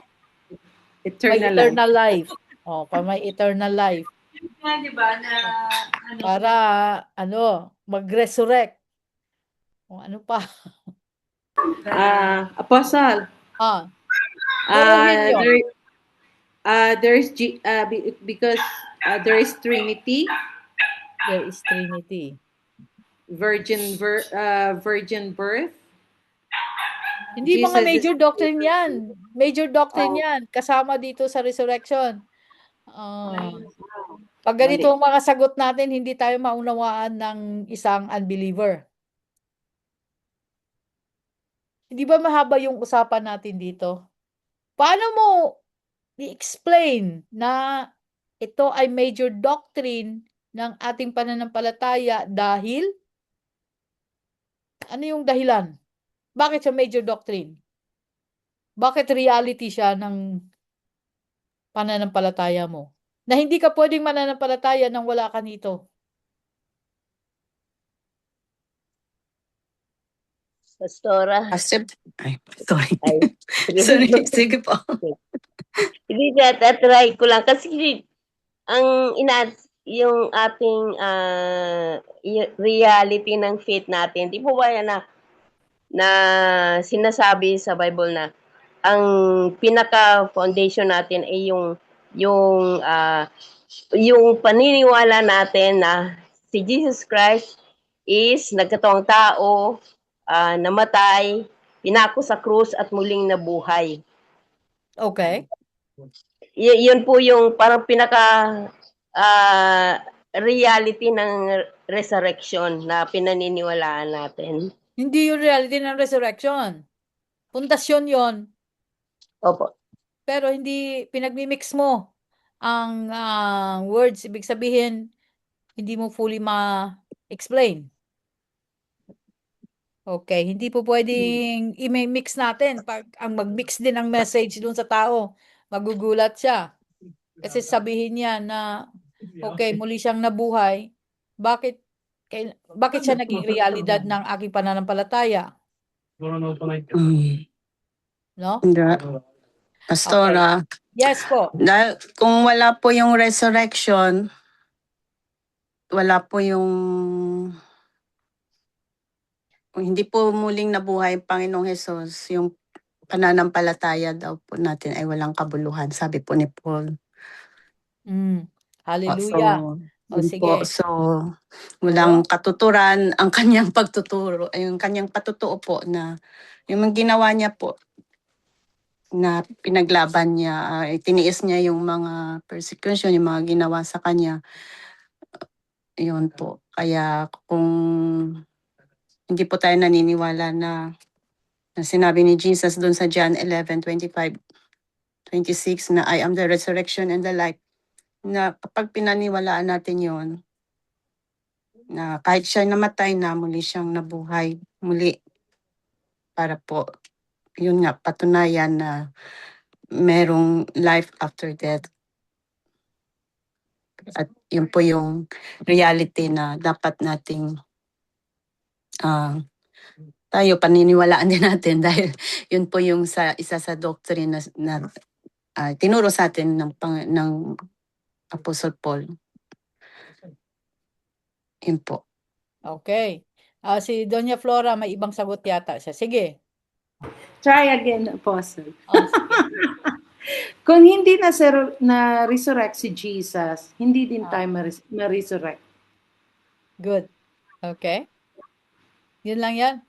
may eternal life. Para may eternal life. Diba, na, Para, mag-resurrect. Ano pa? Apostle. Buuhin nyo. Because there is Trinity. There is Trinity. Virgin birth. Hindi Jesus mga major is- doctrine yan. Major doctrine yan. Kasama dito sa resurrection. Pag ganito ang mga sagot natin, hindi tayo maunawaan ng isang unbeliever. Hindi ba mahaba yung usapan natin dito? Paano mo i-explain na ito ay major doctrine ng ating pananampalataya dahil? Ano yung dahilan? Bakit siya major doctrine? Bakit reality siya ng pananampalataya mo? Na hindi ka pwedeng mananampalataya nang wala ka nito. Pastora. Pastor, ay, sorry. Ay, Sorry, sige po. Hindi, tatry ko lang kasi ang yung ating reality ng faith natin, di po ba yan na sinasabi sa Bible na ang pinaka-foundation natin ay yung paniniwala natin na si Jesus Christ is nagkataong tao, namatay, pinako sa krus at muling nabuhay. Okay. Yun po yung parang reality ng resurrection na pinaniniwalaan natin. Hindi yung reality ng resurrection. Pundasyon yon. Opo. Pero hindi pinagmimix mo ang words. Ibig sabihin, hindi mo fully ma-explain. Okay, hindi po pwedeng i-mix natin. Pag ang mag-mix din ang message dun sa tao, magugulat siya. Kasi sabihin niya na, okay, muli siyang nabuhay. Bakit siya naging realidad ng aking pananampalataya? No? Pastora, Yes po. dahil kung wala po yung resurrection, wala po hindi po muling nabuhay ang Panginoong Hesus, yung pananampalataya daw po natin ay walang kabuluhan, sabi po ni Paul. Hallelujah. Sige. So, walang katuturan ang kanyang pagtuturo, ay yung kanyang patutuo po na yung ginawa niya po na pinaglaban niya, tiniis niya yung mga persecution, yung mga ginawa sa kanya. Yun po. Kaya kung hindi po tayo naniniwala na sinabi ni Jesus doon sa John 11:25-26 na I am the resurrection and the life, na kapag pinaniwalaan natin yon, na kahit siya namatay na muli siyang nabuhay muli para po yun nga patunayan na merong life after death. At yun po yung reality na dapat nating tayo paniniwalaan din natin dahil yun po yung isa sa doctrine na tinuro sa atin ng Apostle Paul. Yun po. Okay. Si Doña Flora, may ibang sagot yata siya. Sige. Try again, Apostle. Sige. Kung hindi na-resurrect si Jesus, hindi din tayo ma-resurrect. Good. Okay. Yun lang yan.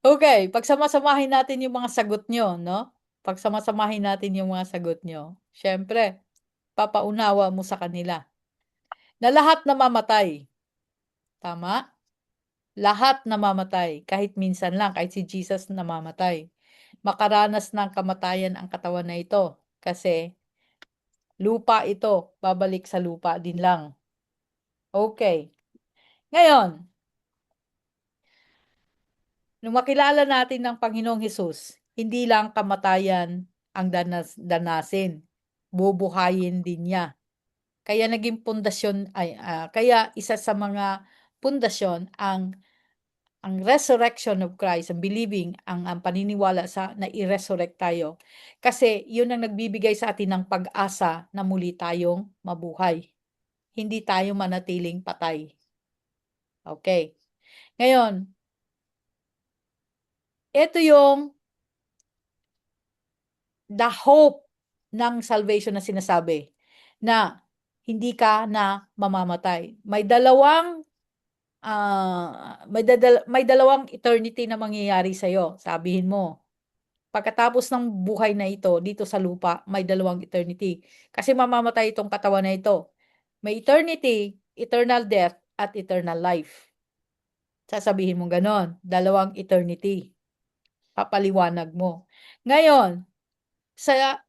Okay, pagsamasamahin natin yung mga sagot nyo, no? Pagsamasamahin natin yung mga sagot nyo. Siyempre, papaunawa mo sa kanila na lahat namamatay. Tama? Lahat namamatay. Kahit minsan lang, kahit si Jesus namamatay. Makaranas ng kamatayan ang katawan na ito. Kasi lupa ito. Babalik sa lupa din lang. Okay. Ngayon, nung makilala natin ng Panginoong Hesus, hindi lang kamatayan ang danasin. Bubuhayin din niya. Kaya naging pundasyon kaya isa sa mga pundasyon ang resurrection of Christ, ang believing, ang paniniwala sa na i-resurrect tayo. Kasi yun ang nagbibigay sa atin ng pag-asa na muli tayong mabuhay. Hindi tayo manatiling patay. Okay. Ngayon, ito yung the hope ng salvation na sinasabi na hindi ka na mamamatay. May dalawang eternity na mangyayari sa iyo. Sabihin mo, pagkatapos ng buhay na ito dito sa lupa, may dalawang eternity. Kasi mamamatay itong katawan na ito. May eternity, eternal death, at eternal life. Sasabihin mo ganon, dalawang eternity. Papaliwanag mo. Ngayon, sa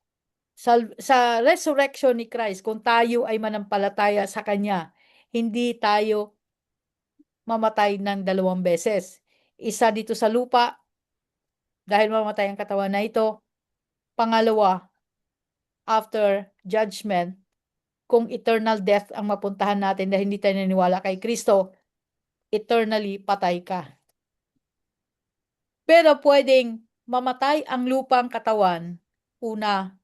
resurrection ni Christ, kung tayo ay manampalataya sa Kanya, hindi tayo mamatay ng dalawang beses. Isa dito sa lupa, dahil mamatay ang katawan na ito. Pangalawa, after judgment, kung eternal death ang mapuntahan natin dahil hindi tayo naniniwala kay Kristo, eternally patay ka. Pero pwedeng mamatay ang lupang katawan, una,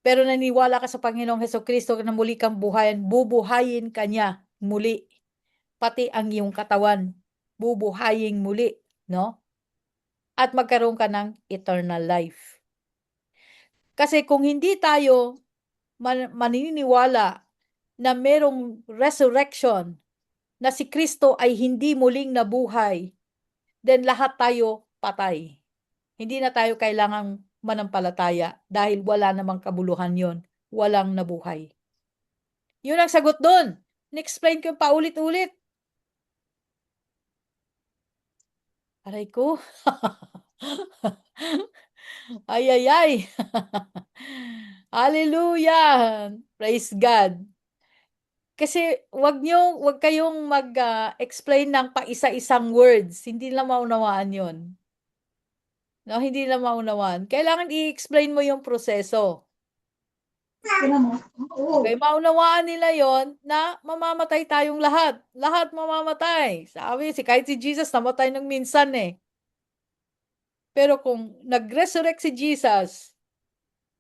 pero naniniwala ka sa Panginoong Hesukristo na muli kang buhayin, bubuhayin ka niya muli. Pati ang iyong katawan, bubuhayin muli, no? At magkaroon ka ng eternal life. Kasi kung hindi tayo maniniwala na merong resurrection, na si Kristo ay hindi muling nabuhay, then lahat tayo patay. Hindi na tayo kailangang manampalataya dahil wala namang kabuluhan yon, walang nabuhay. Yun ang sagot doon. Ni-explain ko paulit-ulit. Aray ko. Ay, ay, ay. Hallelujah. Praise God. Kasi wag kayong mag-explain ng pa-isa-isang words. Hindi na maunawaan yon. No, hindi na maunawaan. Kailangan i-explain mo yung proseso. Okay, maunawaan nila yon na mamamatay tayong lahat. Lahat mamamatay. Sabi, kahit si Jesus namatay ng minsan eh. Pero kung nag-resurrect si Jesus,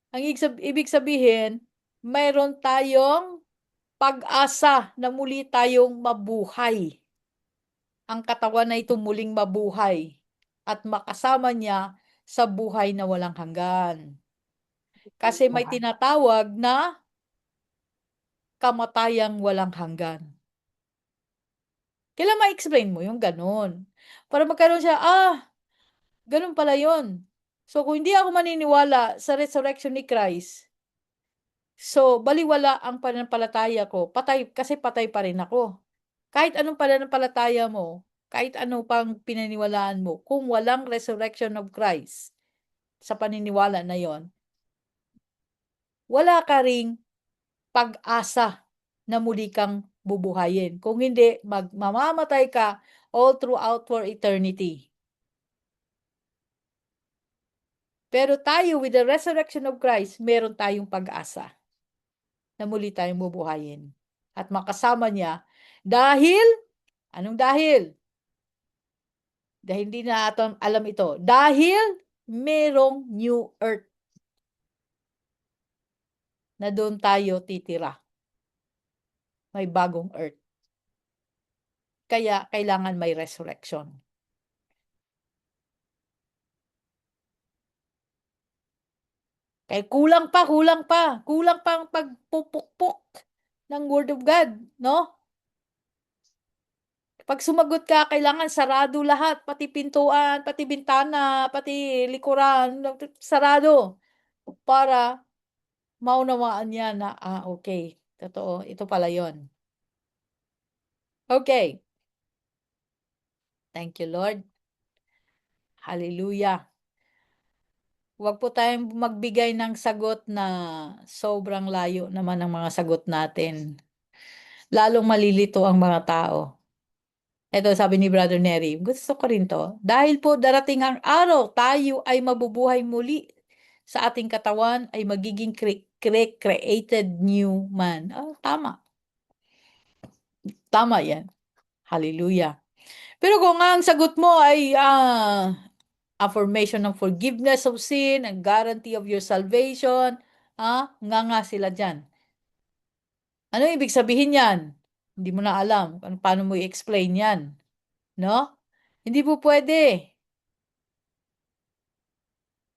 ang ibig sabihin, mayroon tayong pag-asa na muli tayong mabuhay. Ang katawan na ito muling mabuhay at makasama niya sa buhay na walang hanggan. Kasi may tinatawag na kamatayang walang hanggan. Kailan ma-explain mo yung ganun? Para magkaroon siya, ganun pala yun. So, kung hindi ako maniniwala sa resurrection ni Christ, so, baliwala ang pananampalataya ko. Kasi patay pa rin ako. Kahit anong pananampalataya mo, kahit ano pang pinaniwalaan mo, kung walang resurrection of Christ sa paniniwala na yon, wala ka ring pag-asa na muli kang bubuhayin. Kung hindi, mamamatay ka all throughout for eternity. Pero tayo, with the resurrection of Christ, meron tayong pag-asa na muli tayong bubuhayin. At makasama niya dahil, anong dahil? Dahil hindi na alam ito. Dahil merong new earth na doon tayo titira. May bagong earth. Kaya kailangan may resurrection. Kaya kulang pa ang pagpupukpok ng Word of God, no? Pag sumagot ka, kailangan sarado lahat, pati pintuan, pati bintana, pati likuran, sarado. Para maunawaan niya na, okay, totoo, ito pala yon. Okay. Thank you, Lord. Hallelujah. Huwag po tayong magbigay ng sagot na sobrang layo naman ang mga sagot natin. Lalong malilito ang mga tao. Ito sabi ni Brother Nery, gusto ko rin to. Dahil po darating ang araw, tayo ay mabubuhay muli. Sa ating katawan ay magiging created new man. Tama. Tama yan. Hallelujah. Pero kung ang sagot mo ay affirmation ng forgiveness of sin, and guarantee of your salvation, nga sila dyan. Ano ibig sabihin yan? Hindi mo na alam paano mo i-explain yan. No? Hindi po pwede.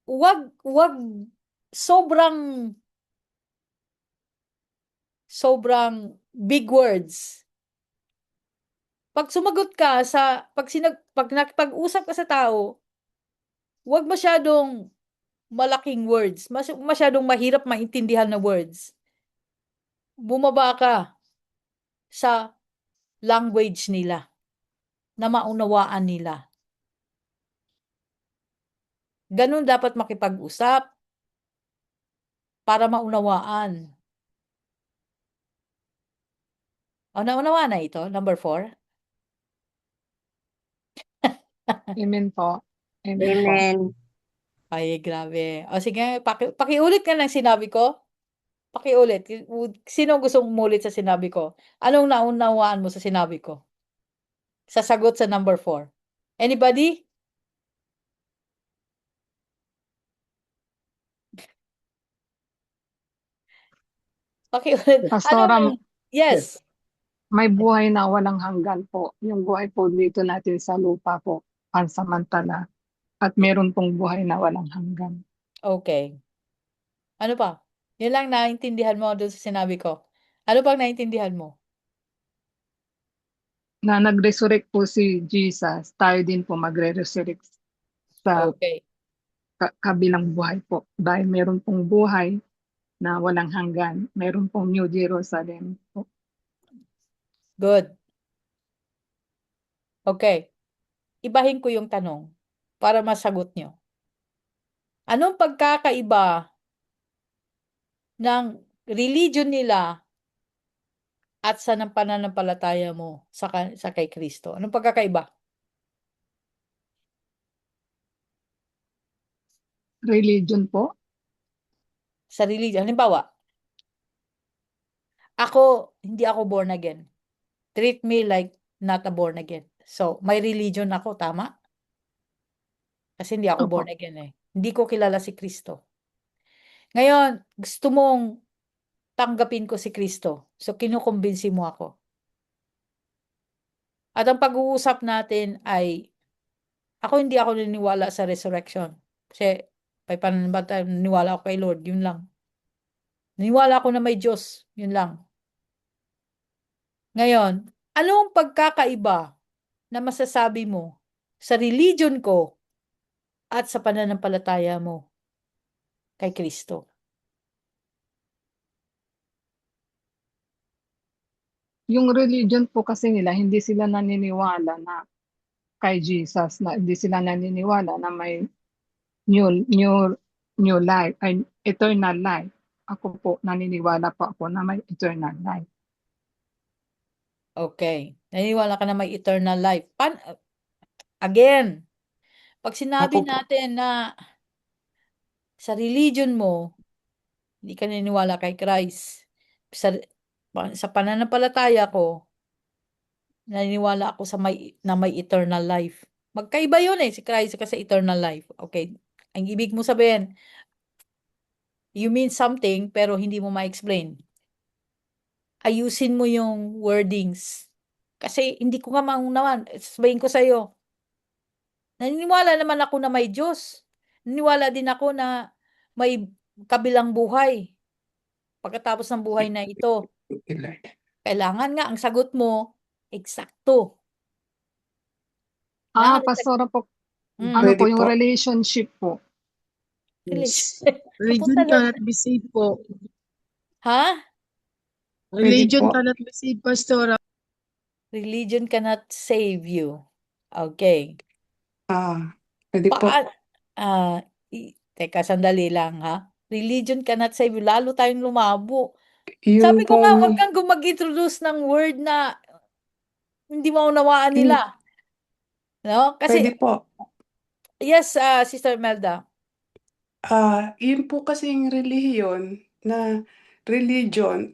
Wag sobrang big words. Pag sumagot ka pag nakipag-usap ka sa tao, wag masyadong malaking words, masyadong mahirap maintindihan na words. Bumaba ka sa language nila na maunawaan nila. Ganun dapat makipag-usap para maunawaan. Naunawaan na ito, number 4? Amen po. Amen po. Amen. Ay, grabe. Sige, pakiulit ka ng sinabi ko. Pakiulit. Sino gustong umulit sa sinabi ko? Anong naunawaan mo sa sinabi ko? Sa sagot sa number 4. Anybody? Pakiulit. Pastora, Yes. may buhay na walang hanggan po. Yung buhay po dito natin sa lupa po, pansamantala. At meron pong buhay na walang hanggan. Okay. Ano pa? Yun lang naintindihan mo doon sa sinabi ko. Ano pang naintindihan mo? Na nag-resurrect po si Jesus, tayo din po magre-resurrect sa Okay. kabilang buhay po. Dahil meron pong buhay na walang hanggan. Meron pong New Jerusalem po. Good. Okay. Ibahin ko yung tanong para masagot nyo. Anong pagkakaiba ng religion nila at sa ng pananampalataya mo sa kay Kristo? Anong pagkakaiba? Religion po. Sa religion. Halimbawa, hindi ako born again. Treat me like not a born again. So, may religion ako, tama? Kasi hindi ako Opo. born again eh. Hindi ko kilala si Kristo. Ngayon, gusto mong tanggapin ko si Kristo. So, kinukumbinsi mo ako. At ang pag-uusap natin ay, hindi ako naniniwala sa resurrection. Kasi, may pananampalataya, naniniwala ako kay Lord, yun lang. Naniniwala ako na may Diyos, yun lang. Ngayon, ano ang pagkakaiba na masasabi mo sa religion ko at sa pananampalataya mo kay Kristo? Yung religion po kasi nila, hindi sila naniniwala na kay Jesus, na hindi sila naniniwala na may new life, ay eternal life. Ako po, naniniwala po ako na may eternal life. Okay. Naniniwala ka na may eternal life. Again, pag sinabi Ako po. natin na sa religion mo, hindi ka naniniwala kay Christ. Sa pananampalataya ko, naniniwala ako na may eternal life. Magkaiba yun eh, si Christ kasi eternal life. Okay. Ang ibig mo sabihin, you mean something pero hindi mo ma-explain. Ayusin mo yung wordings. Kasi hindi ko nga maunawan. Sabihin ko sa'yo, naniniwala naman ako na may Diyos. Naniniwala din ako na may kabilang buhay. Pagkatapos ng buhay na ito, kailangan nga ang sagot mo, eksakto. Pastora po, Mm. ano po Pwede yung po. relationship po? Religion Papunta cannot be saved po. Ha? Religion po. cannot be saved, Pastora. Religion cannot save you. Okay. Pwede po. Teka, sandali lang ha. Religion cannot save you. Lalo tayong lumabo. Yun Sabi ko nga, pong- huwag kang mag-introduce ng word na hindi maunawaan nila. No? Pwede Kasi, po. yes, Sister Melda. Yun po kasi yung religion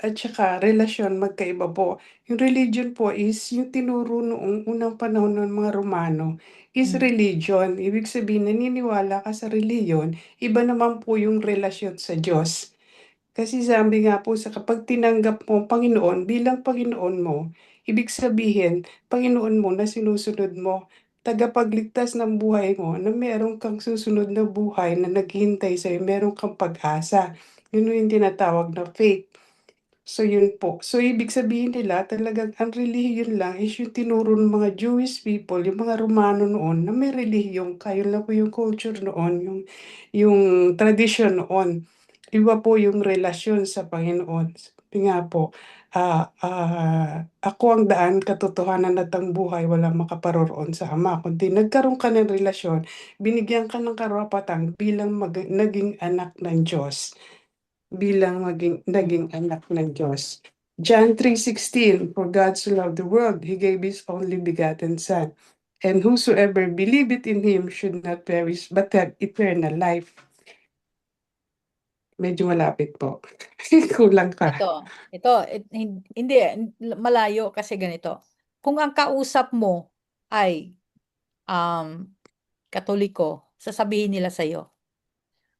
at saka relasyon magkaiba po. Yung religion po is yung tinuro noong unang panahon ng mga Romano is religion. Ibig sabihin, naniniwala ka sa religion, iba naman po yung relasyon sa Diyos. Kasi sabi nga po sa kapag tinanggap mo ang Panginoon bilang Panginoon mo, ibig sabihin, Panginoon mo na sinusunod mo, tagapagligtas ng buhay mo, na meron kang susunod na buhay na naghihintay sa'yo, meron kang pag-asa. Yun yung tinatawag na faith. So yun po. So ibig sabihin nila, talagang ang relihiyon lang is yung tinuro ng mga Jewish people, yung mga Romano noon, na may relihiyon. Kayo lang po yung culture noon, yung tradition noon. Iba po yung relasyon sa Panginoon. Sabi nga po, ako ang daan, katotohanan at ang buhay, walang makaparoroon sa Ama. Kundi nagkaroon ka ng relasyon, binigyan ka ng karapatan bilang naging anak ng Diyos. Naging anak ng Diyos. John 3:16, for God so loved the world, He gave His only begotten Son. And whosoever believeth in Him should not perish, but have eternal life. Medyo malapit po. Kulang ka. Hindi, malayo kasi ganito. Kung ang kausap mo ay Katoliko, sasabihin nila sa'yo,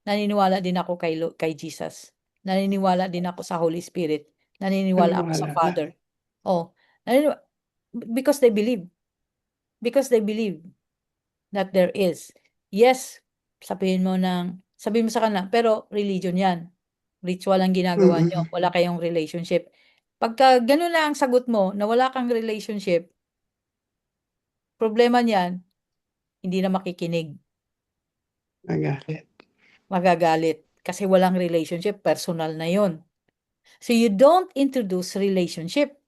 naniniwala din ako kay Jesus. Naniniwala din ako sa Holy Spirit. Naniniwala ako sa Naniniwala ka. Father. Oh, because they believe. Because they believe that there is. Yes, sabihin mo sa kanila, pero religion yan. Ritual ang ginagawa nyo. Wala kayong relationship. Pagka ganun na ang sagot mo, na wala kang relationship, problema niyan, hindi na makikinig. Magalit. Magagalit. Kasi walang relationship, personal na yon. So you don't introduce relationship.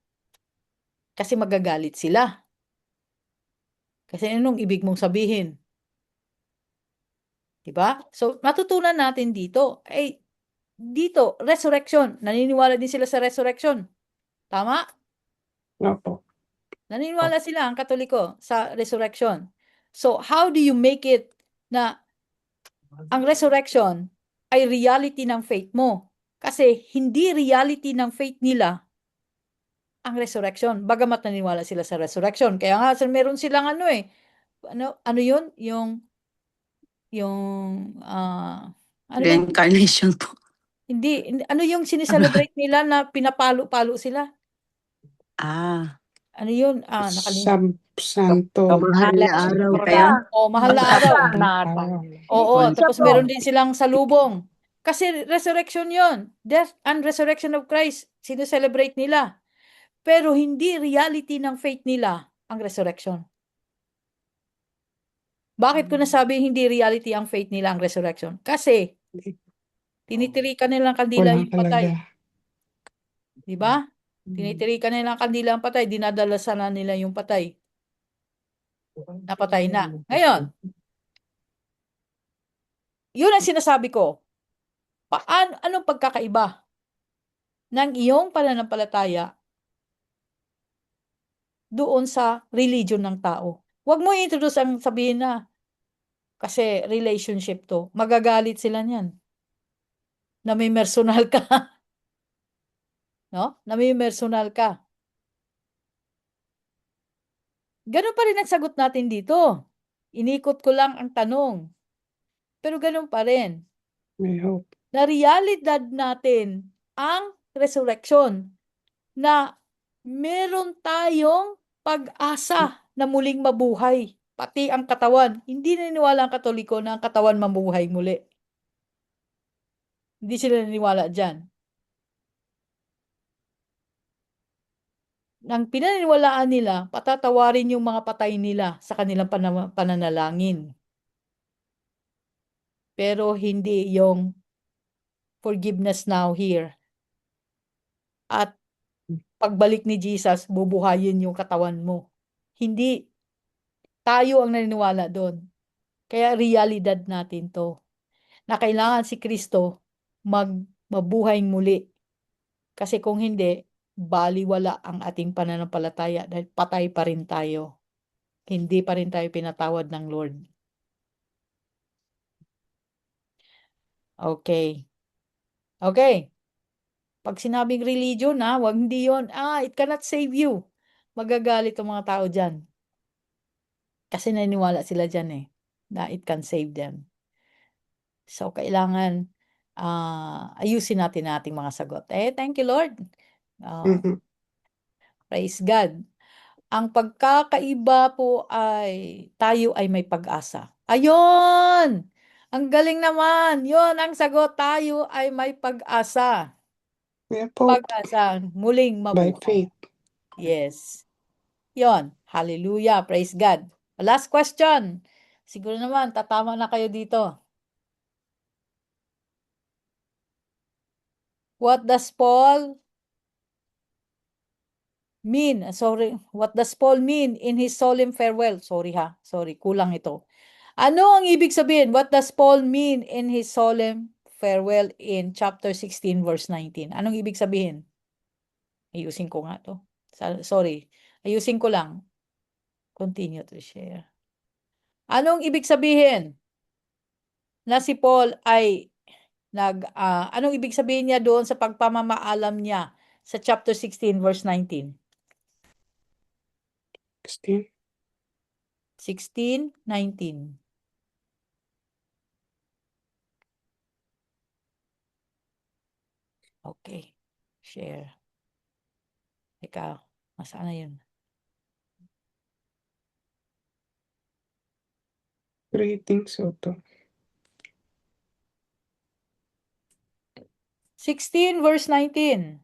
Kasi magagalit sila. Kasi anong ibig mong sabihin? Diba? So, matutunan natin dito. Dito, resurrection. Naniniwala din sila sa resurrection. Tama? Opo. Naniniwala sila, ang Katoliko, sa resurrection. So, how do you make it na ang resurrection ay reality ng faith mo? Kasi hindi reality ng faith nila ang resurrection. Bagamat naniniwala sila sa resurrection. Kaya nga, meron silang ano yun? Yung ano ba? Reincarnation po. Hindi, ano yung sineselebrate nila na pinapalo-palo sila? Ano yun? Nakalimutan. Santo. Mahal na araw Ba yun? Mahal na araw. Panatan. Oo, tapos meron din silang salubong. Kasi resurrection yon, death and resurrection of Christ, sineselebrate nila. Pero hindi reality ng faith nila ang resurrection. Bakit ko nasabi hindi reality ang faith nila ang resurrection? Kasi tinitirikan nilang kandila Wala yung patay. talaga. Diba? Tinitirikan nilang kandila ang patay, dinadalasan na nila yung patay. Napatay na. Ngayon, yun ang sinasabi ko. Anong pagkakaiba ng iyong pananampalataya doon sa religion ng tao? Huwag mo i-introduce ang sabihin na kasi relationship to. Magagalit sila niyan. Na may personal ka. No? Na may personal ka. Ganun pa rin ang sagot natin dito. Inikot ko lang ang tanong. Pero ganun pa rin. May hope. Na realidad natin ang resurrection. Na meron tayong pag-asa na muling mabuhay. Pati ang katawan. Hindi naniniwala ang Katoliko na ang katawan mabuhay muli. Hindi sila naniniwala dyan. Nang pinaniniwalaan nila, patatawarin yung mga patay nila sa kanilang pananalangin. Pero hindi yung forgiveness now here. At pagbalik ni Jesus, bubuhayin yung katawan mo. Hindi. Tayo ang naniniwala doon. Kaya realidad natin to. Na kailangan si Kristo mabuhay muli. Kasi kung hindi, baliwala ang ating pananampalataya dahil patay pa rin tayo. Hindi pa rin tayo pinatawad ng Lord. Okay. Okay. Pag sinabing religion, wag hindi yun. It cannot save you. Magagalit ang mga tao dyan. Kasi naniniwala sila dyan na it can save them. So, kailangan ayusin natin ating mga sagot. Thank you, Lord. Praise God. Ang pagkakaiba po ay tayo ay may pag-asa. Ayun! Ang galing naman. Yun ang sagot. Tayo ay may pag-asa. Yeah po. Pag-asa. Muling By mabuhay. faith. Yes. Yun. Hallelujah. Praise God. Last question. Siguro naman, tatama na kayo dito. What does Paul mean? What does Paul mean in his solemn farewell? Sorry, kulang ito. Ano ang ibig sabihin? What does Paul mean in his solemn farewell in chapter 16 verse 19? Anong ibig sabihin? Ayusin ko nga to. Sorry. Ayusin ko lang. Continue to share. Anong ibig sabihin? Na si Paul ay anong ibig sabihin niya doon sa pagpamamaalam niya sa chapter 16 verse 19? 16. 16, 19. Okay. Share. Ikaw, nasaan na yun? Greetings, Soto. 16 verse 19.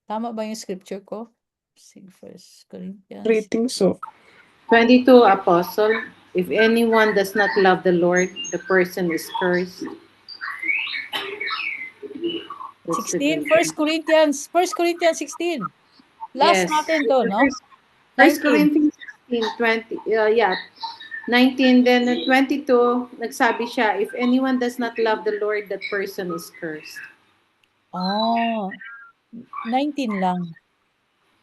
Tama ba yung scripture ko? 1 Corinthians. Greetings, so. 22, Apostle. If anyone does not love the Lord, the person is cursed. 16, 1 Corinthians 16. Last Yes. natin to, no? 1 19. Corinthians 16, 20, 19, then 22, nagsabi siya, if anyone does not love the Lord, that person is cursed. Oh, 19 lang.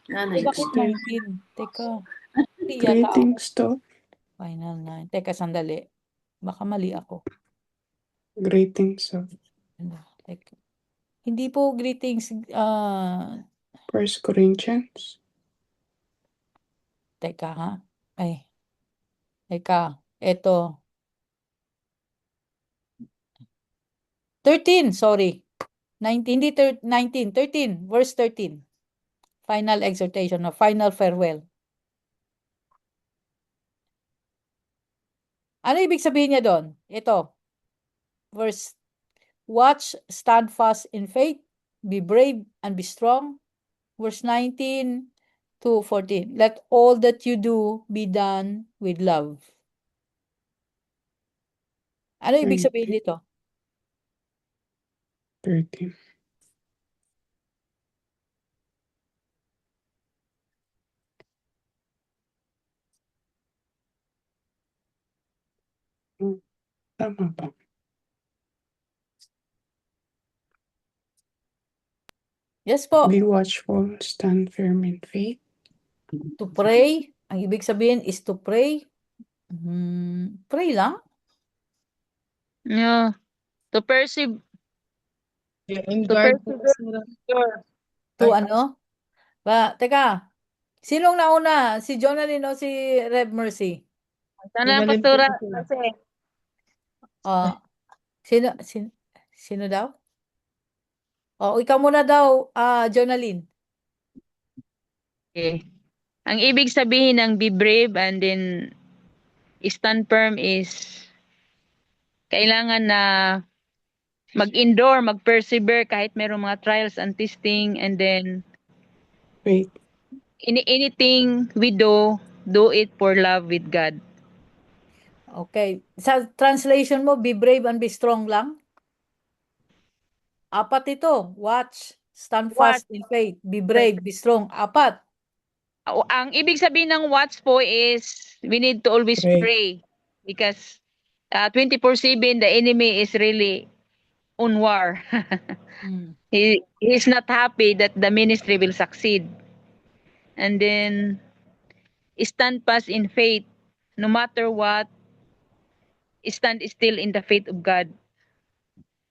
Bakit 19. 19? Teka. Hindi yata ako. Greetings, to. Final 9. Teka, sandali. Baka mali ako. Greetings, so. Teka. Hindi po greetings. 1 Corinthians. Teka ha. Ay. Teka. Ito. 13, sorry. 19, hindi 19. 13, verse 13. Final exhortation or final farewell. Ano ibig sabihin niya doon? Ito. Verse, watch, stand fast in faith, be brave and be strong. Verse 19 to 14. Let all that you do be done with love. Ano ibig sabihin dito? 13. Tama ba? Yes po. Be watchful, stand firm in faith. To pray. Ang ibig sabihin is to pray. Pray lang? Yeah. To persevere. In To guard persevere. To ano? Teka. Sinong nauna? Si Jonalyn o si Rev Mercy? Sana ang pastora. Kasi, Sino daw? Ikaw muna daw, Jonalyn. okay. Ang ibig sabihin ng be brave and then stand firm is kailangan na mag-endure, mag-persevere kahit mayroong mga trials and testing, and then Wait. anything we do it for love with God. Okay. Sa translation mo, be brave and be strong lang? Apat ito. Watch, stand fast in faith, be brave, be strong. Apat. Ang ibig sabihin ng watch po is we need to always pray because 24/7 the enemy is really on war. He's not happy that the ministry will succeed. And then stand fast in faith, no matter what, stand still in the faith of God.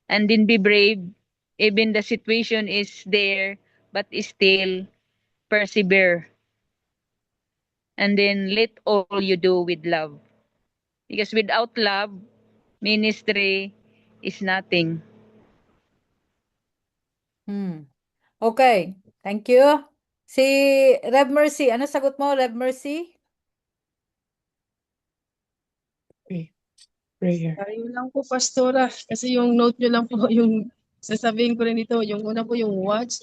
And then be brave, even the situation is there, but still persevere. And then let all you do with love. Because without love, ministry is nothing. Okay. Thank you. Si Rev Mercy, ano sagot mo, Rev Mercy? Prayer. Yun lang po, Pastora. Kasi yung note nyo lang po, yung sasabihin ko rin ito, yung una po yung watch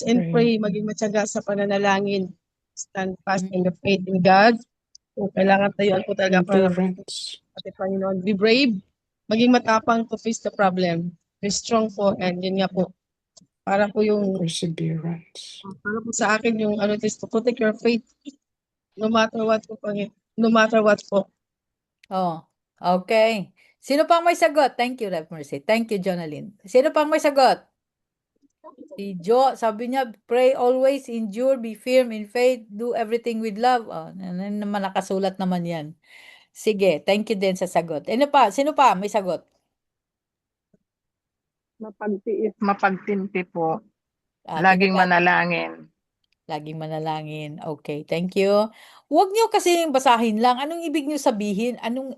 and pray, maging matyaga sa pananalangin. Stand fast in the faith in God. Kung kailangan tayo po talaga Endurance. Pati Panginoon. Be brave, maging matapang to face the problem. Be strong po, and yun nga po. Para po yung Perseverance. para po sa akin yung is to protect your faith. No matter what po, no matter what po. Okay. Sino pang may sagot? Thank you, Rev Mercy. Thank you, Jonalyn. Sino pang may sagot? Si Jo, sabi niya, pray always, endure, be firm in faith, do everything with love. Oh, naman nakasulat naman yan. Sige, thank you din sa sagot. Ano pa? Sino pa may sagot? Mapagtiis, mapagtinti po. Laging manalangin. Laging manalangin. Okay, thank you. Huwag niyo kasi basahin lang. Anong ibig niyo sabihin? Ano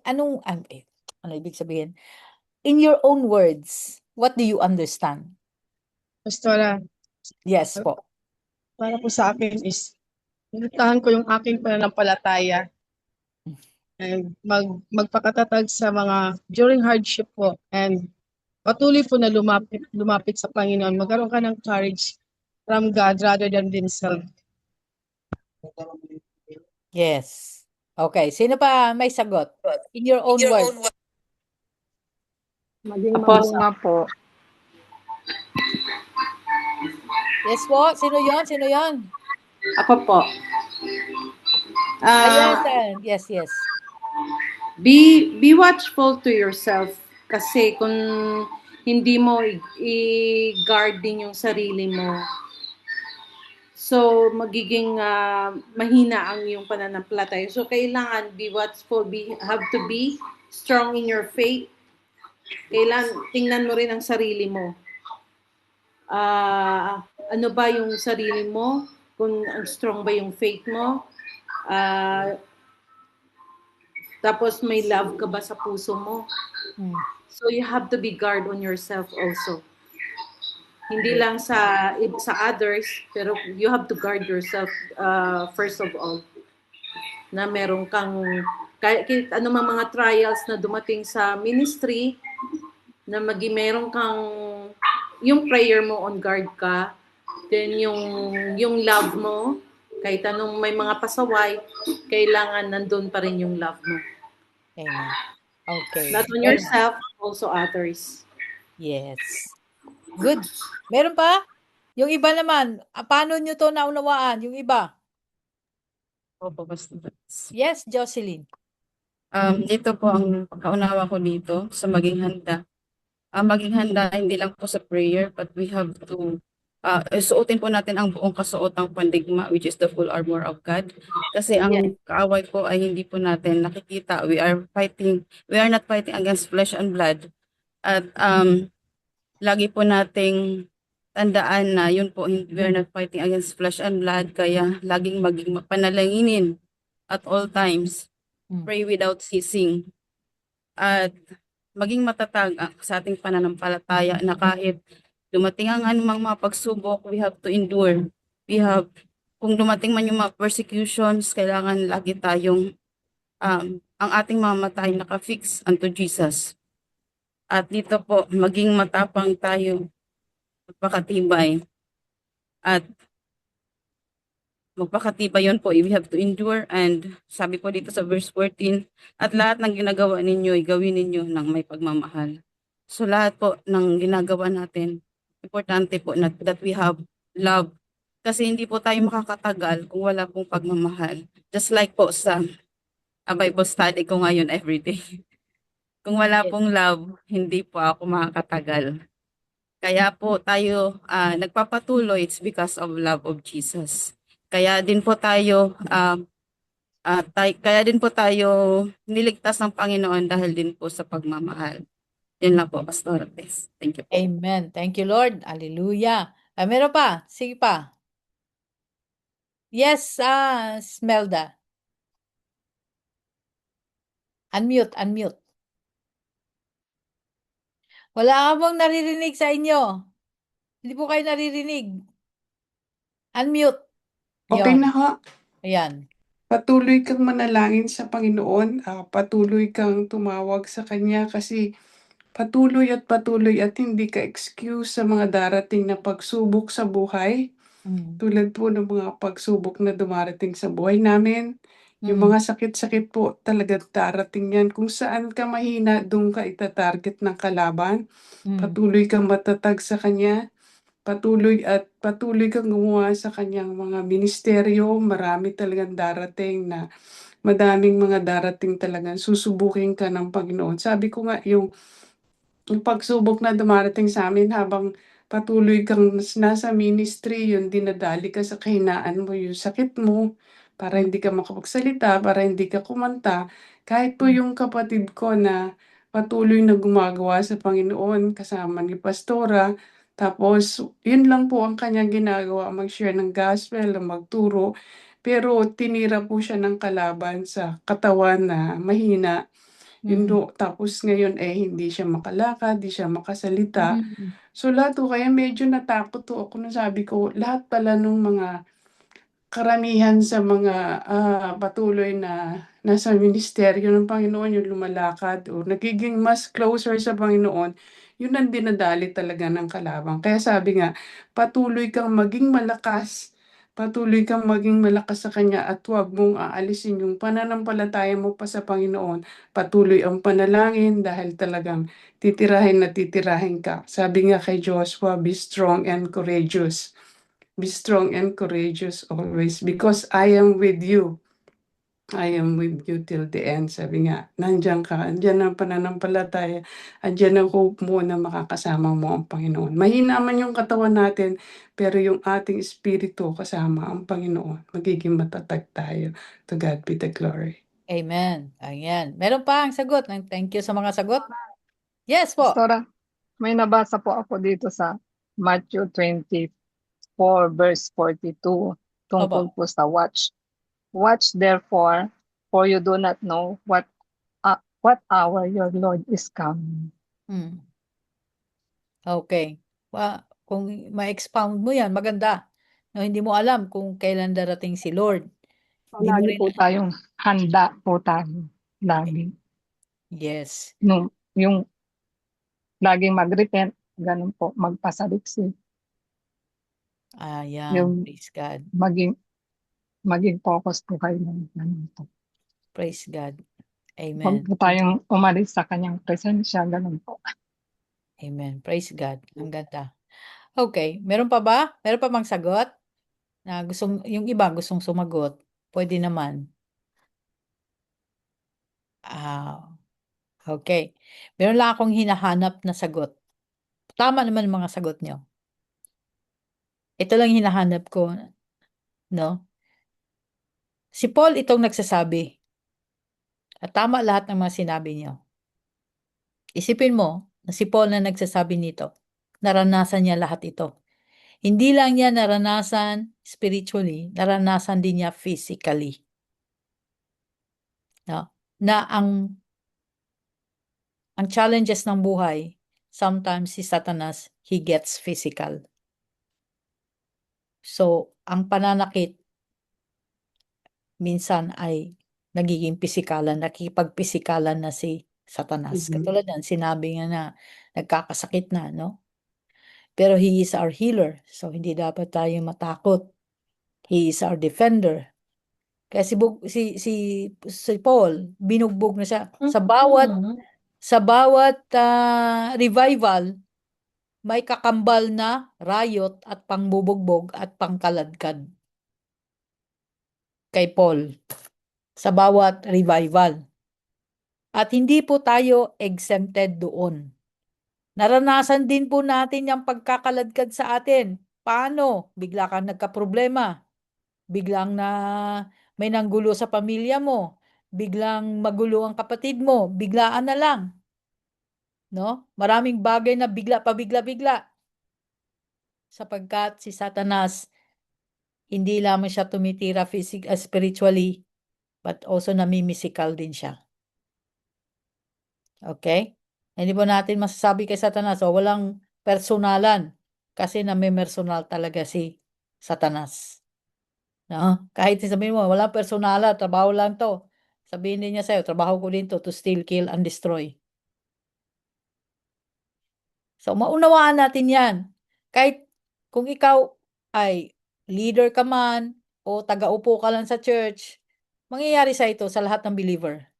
ibig sabihin? In your own words, what do you understand? Pastora, Yes po. para po sa akin is, nilitahan ko yung aking pananampalataya and magpakatatag sa mga during hardship po and patuloy po na lumapit sa Panginoon. Magkaroon ka ng courage from God rather than themselves. Yes. Okay, sino pa may sagot? In your own words. Maging Apo, mabunga po. Yes po, sino yon? Sino yon? ako po. Yes, yes. Be watchful to yourself kasi kung hindi mo i-guard din yung sarili mo, so magiging mahina ang yung pananampalataya. So kailangan be watchful, have to be strong in your faith. Kailangan tingnan mo rin ang sarili mo. Ano ba yung sarili mo? Kung ang strong ba yung faith mo? Tapos may love ka ba sa puso mo? So you have to be guard on yourself also. Hindi lang sa others, pero you have to guard yourself first of all. Na meron kang kahit anumang mga trials na dumating sa ministry, na meron kang yung prayer mo on guard ka, then yung love mo, kahit anong may mga pasaway, kailangan nandun pa rin yung love mo. Amen. Okay. Not on yourself, also others. Yes. Good. Meron pa? Yung iba naman, paano nyo to naunawaan? Yung iba? Opo, Pastor. Yes, Jocelyn. Dito po ang kaunawa ko dito sa maging handa. Maging handa hindi lang po sa prayer, but we have to suotin po natin ang buong kasuotang pandigma, which is the full armor of God. Kasi ang kaaway po ay hindi po natin nakikita. We are not fighting against flesh and blood. At lagi po nating tandaan na yun po, we are not fighting against flesh and blood, kaya laging maging panalanginin at all times. Pray without ceasing. At maging matatag sa ating pananampalataya na kahit dumating ang anumang mga pagsubok, we have to endure. Kung dumating man yung mga persecutions, kailangan lagi tayong ang ating mga mata ay nakafix unto Jesus. At dito po, maging matapang tayo, magpakatibay. At magpakatibay yun po, we have to endure. And sabi po dito sa verse 14, at lahat ng ginagawa ninyo, gawin ninyo ng may pagmamahal. So lahat po ng ginagawa natin, importante po that we have love. Kasi hindi po tayo makakatagal kung wala pong pagmamahal. Just like po sa Bible study ko ngayon everyday. Kung wala pong love, hindi po ako makakatagal. Kaya po tayo nagpapatuloy, it's because of love of Jesus. Kaya din po tayo niligtas ng Panginoon dahil din po sa pagmamahal. Yun lang po, Pastor. Thank you po. Amen. Thank you, Lord. Hallelujah. Meron pa? Sige pa. Yes, Smelda. Unmute. Wala ka bang naririnig sa inyo? Hindi po kayo naririnig. Unmute. Okay Yun. na ho. Ayan. Patuloy kang manalangin sa Panginoon. Patuloy kang tumawag sa Kanya kasi patuloy at hindi ka excuse sa mga darating na pagsubok sa buhay. Tulad po ng mga pagsubok na dumarating sa buhay namin. Yung mga sakit-sakit po talagang darating yan. Kung saan ka mahina, doon ka itatarget ng kalaban. Patuloy kang matatag sa Kanya. Patuloy kang gumawa sa Kanyang mga ministeryo. Marami talagang darating na madaming mga darating talagang susubukin ka ng Panginoon. Sabi ko nga, yung pagsubok na dumarating sa amin habang patuloy kang nasa ministry, yung dinadali ka sa kahinaan mo, yung sakit mo, para hindi ka makapagsalita, para hindi ka kumanta. Kahit po yung kapatid ko na patuloy na gumagawa sa Panginoon kasama ni Pastora, tapos yun lang po ang kanyang ginagawa, mag-share ng gospel, magturo. Pero tinira po siya ng kalaban sa katawan na mahina. Yun tapos ngayon hindi siya makalakad, hindi siya makasalita. So lahat po kaya medyo natakot po ako na sabi ko, lahat pala nung mga karamihan sa mga patuloy na nasa ministeryo ng Panginoon, yung lumalakad o nagiging mas closer sa Panginoon, yun ang dinadali talaga ng kalaban. Kaya sabi nga, patuloy kang maging malakas, patuloy kang maging malakas sa Kanya at huwag mong aalisin yung pananampalataya mo pa sa Panginoon. Patuloy ang panalangin dahil talagang titirahin ka. Sabi nga kay Joshua, be strong and courageous. Be strong and courageous always because I am with you. I am with you till the end. Sabi nga, nandiyan ka, andyan ang pananampalataya, andyan ang hope mo na makakasama mo ang Panginoon. Mahina man yung katawan natin, pero yung ating espiritu kasama ang Panginoon. Magiging matatag tayo. To God be the glory. Amen. Ayan. Meron pa ang sagot. Thank you sa mga sagot. Yes po. Pastora, may nabasa po ako dito sa Matthew 24 verse 42 tungkol po sa watch. Watch therefore, for you do not know what hour your Lord is coming. Okay. Kung ma-expound mo yan, maganda. No, hindi mo alam kung kailan darating si Lord. Hindi mo Lagi rin, po tayong handa po tayo. Lagi. yes. Yung laging mag-repent, ganun po, magpasaliksik. Ayan. Yung Praise God. maging focus po kayo ng ganun po. Praise God. Huwag Amen. po tayong umalis sa kanyang presensya, ganun po. Amen. Praise God. Ang ganda. Okay. Meron pa ba? Meron pa bang sagot? Na yung iba gustong sumagot. Pwede naman. Okay. Meron lang akong hinahanap na sagot. Tama naman ang mga sagot nyo. Ito lang hinahanap ko. No? Si Paul itong nagsasabi. At tama lahat ng mga sinabi niyo. Isipin mo na si Paul na nagsasabi nito. Naranasan niya lahat ito. Hindi lang niya naranasan spiritually, naranasan din niya physically. No? Na ang challenges ng buhay, sometimes si Satanas, he gets physical. So, ang pananakit minsan ay nagiging pisikalan, nakikipagpisikalan na si Satanas. Katulad yan, sinabi nga na nagkakasakit na, no? Pero he is our healer, so hindi dapat tayo matakot. He is our defender. Kaya si Paul, binugbog na siya. Sa bawat revival, may kakambal na riot at pangbubugbog at pangkaladkad kay Paul sa bawat revival. At hindi po tayo exempted doon. Naranasan din po natin yung pagkakaladkad sa atin. Paano? Bigla kang nagkaproblema. Biglang na may nanggulo sa pamilya mo. Biglang magulo ang kapatid mo. Biglaan na lang. No? Maraming bagay na bigla pabigla-bigla. Sapagkat si Satanas, hindi lamang siya tumitira spiritually, but also namimisikal din siya. Okay? Hindi po natin masasabi kay Satanas, walang personalan. Kasi namimersonal talaga si Satanas. No? Kahit sabihin mo, walang personalan, trabaho lang to. Sabihin din niya sa'yo, trabaho ko din to steal, kill, and destroy. So, maunawaan natin yan. Kahit kung ikaw ay leader ka man o taga-upo ka lang sa church, mangyayari sa ito sa lahat ng believer.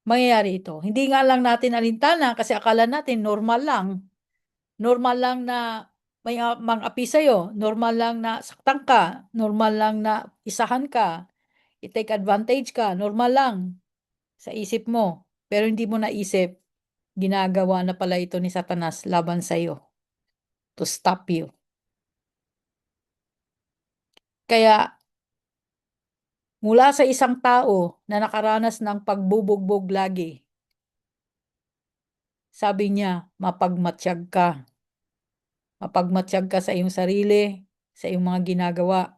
Mangyayari ito. Hindi nga lang natin alintana kasi akala natin normal lang. Normal lang na may mang-api sa'yo. Normal lang na saktan ka. Normal lang na isahan ka. I-take advantage ka. Normal lang sa isip mo. Pero hindi mo naisip, ginagawa na pala ito ni Satanas laban sa'yo. to stop you. Kaya, mula sa isang tao na nakaranas ng pagbubugbog lagi, sabi niya, mapagmatsyag ka. Mapagmatsyag ka sa iyong sarili, sa iyong mga ginagawa.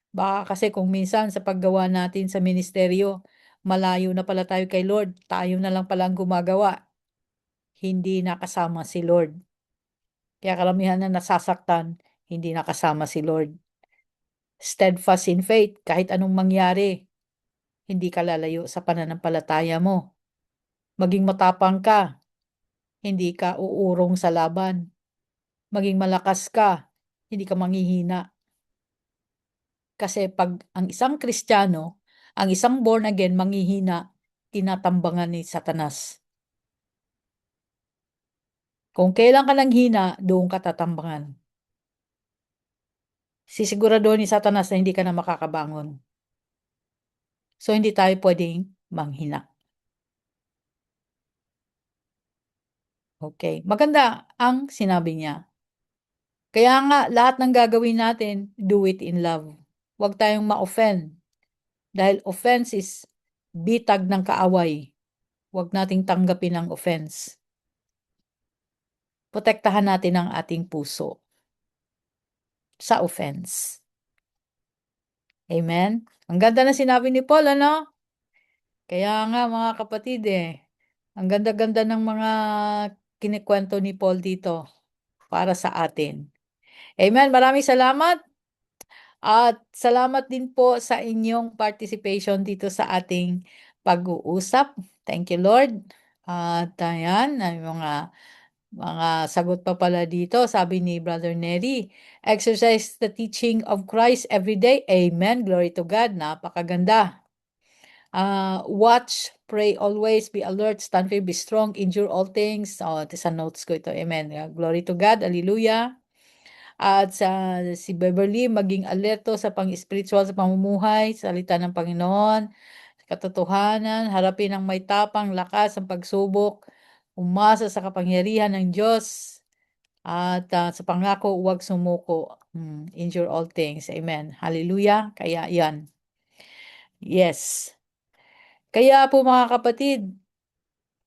Baka kasi kung minsan sa paggawa natin sa ministeryo, malayo na pala tayo kay Lord, tayo na lang pala ang gumagawa. Hindi nakasama si Lord. Kaya karamihan na nasasaktan, hindi nakasama si Lord. Steadfast in faith, kahit anong mangyari, hindi ka lalayo sa pananampalataya mo. Maging matapang ka, hindi ka uurong sa laban. Maging malakas ka, hindi ka manghihina. Kasi pag ang isang Kristiyano, ang isang born again manghihina, tinatambangan ni Satanas. Kung kailan ka nang hina, doon ka tatambangan. Sisigurado ni Satanas na hindi ka na makakabangon. So, hindi tayo pwedeng manghina. Okay. Maganda ang sinabi niya. Kaya nga, lahat ng gagawin natin, do it in love. Huwag tayong ma-offend. Dahil offense is bitag ng kaaway. Huwag nating tanggapin ang offense. Protektahan natin ang ating puso sa offense. Amen? Ang ganda na sinabi ni Paul, ano? Kaya nga mga kapatid ang ganda-ganda ng mga kinikwento ni Paul dito para sa atin. Amen. Maraming salamat. At salamat din po sa inyong participation dito sa ating pag-uusap. Thank you, Lord. At ayan, ay mga sagot pa pala dito. Sabi ni Brother Neri, exercise the teaching of Christ every day. Amen. Glory to God. Napakaganda. Watch, pray always, be alert, stand firm, be strong, endure all things. Ito sa notes ko ito. Amen. Glory to God. Hallelujah. At si Beverly, maging alerto sa pang-spiritual sa pamumuhay, salita ng Panginoon, katotohanan, harapin ang may tapang, lakas ang pagsubok, umasa sa kapangyarihan ng Diyos, at sa pangako, huwag sumuko. Endure all things. Amen. Hallelujah. Kaya yan. Yes. Kaya po mga kapatid,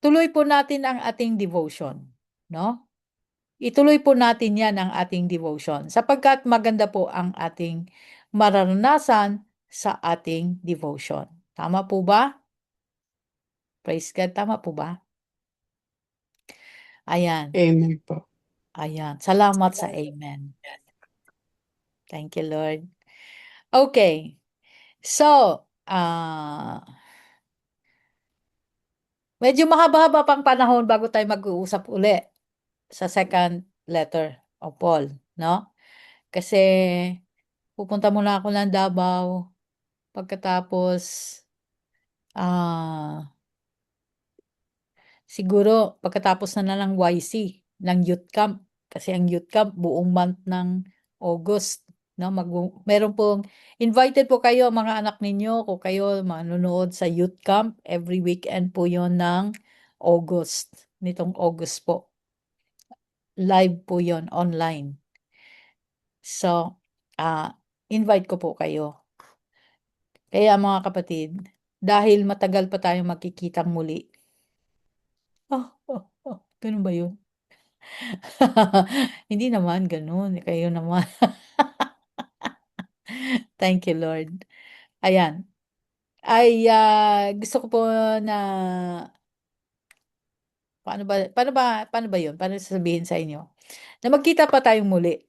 tuloy po natin ang ating devotion. No? Ituloy po natin yan ang ating devotion sapagkat maganda po ang ating mararanasan sa ating devotion. Tama po ba? Praise God, tama po ba? Ayan. Amen po. Ayan. Salamat sa amen. Thank you, Lord. Okay. So, medyo mahaba-haba pang panahon bago tayo mag-uusap uli sa second letter of Paul, no? Kasi pupunta muna ako ng Davao pagkatapos siguro pagkatapos na ng YC ng youth camp kasi ang youth camp buong month ng August, no? Meron pong invited po kayo mga anak ninyo kung kayo manonood sa youth camp every weekend po 'yon ng August, nitong August po. Live po 'yon online. So, invite ko po kayo. Kaya mga kapatid, dahil matagal pa tayong magkikitang muli. Ganun ba yun? Hindi naman ganun, kayo naman. Thank you, Lord. Ayan. Ay, gusto ko po na paano ba yun? Paano sasabihin sa inyo? Na magkita pa tayong muli.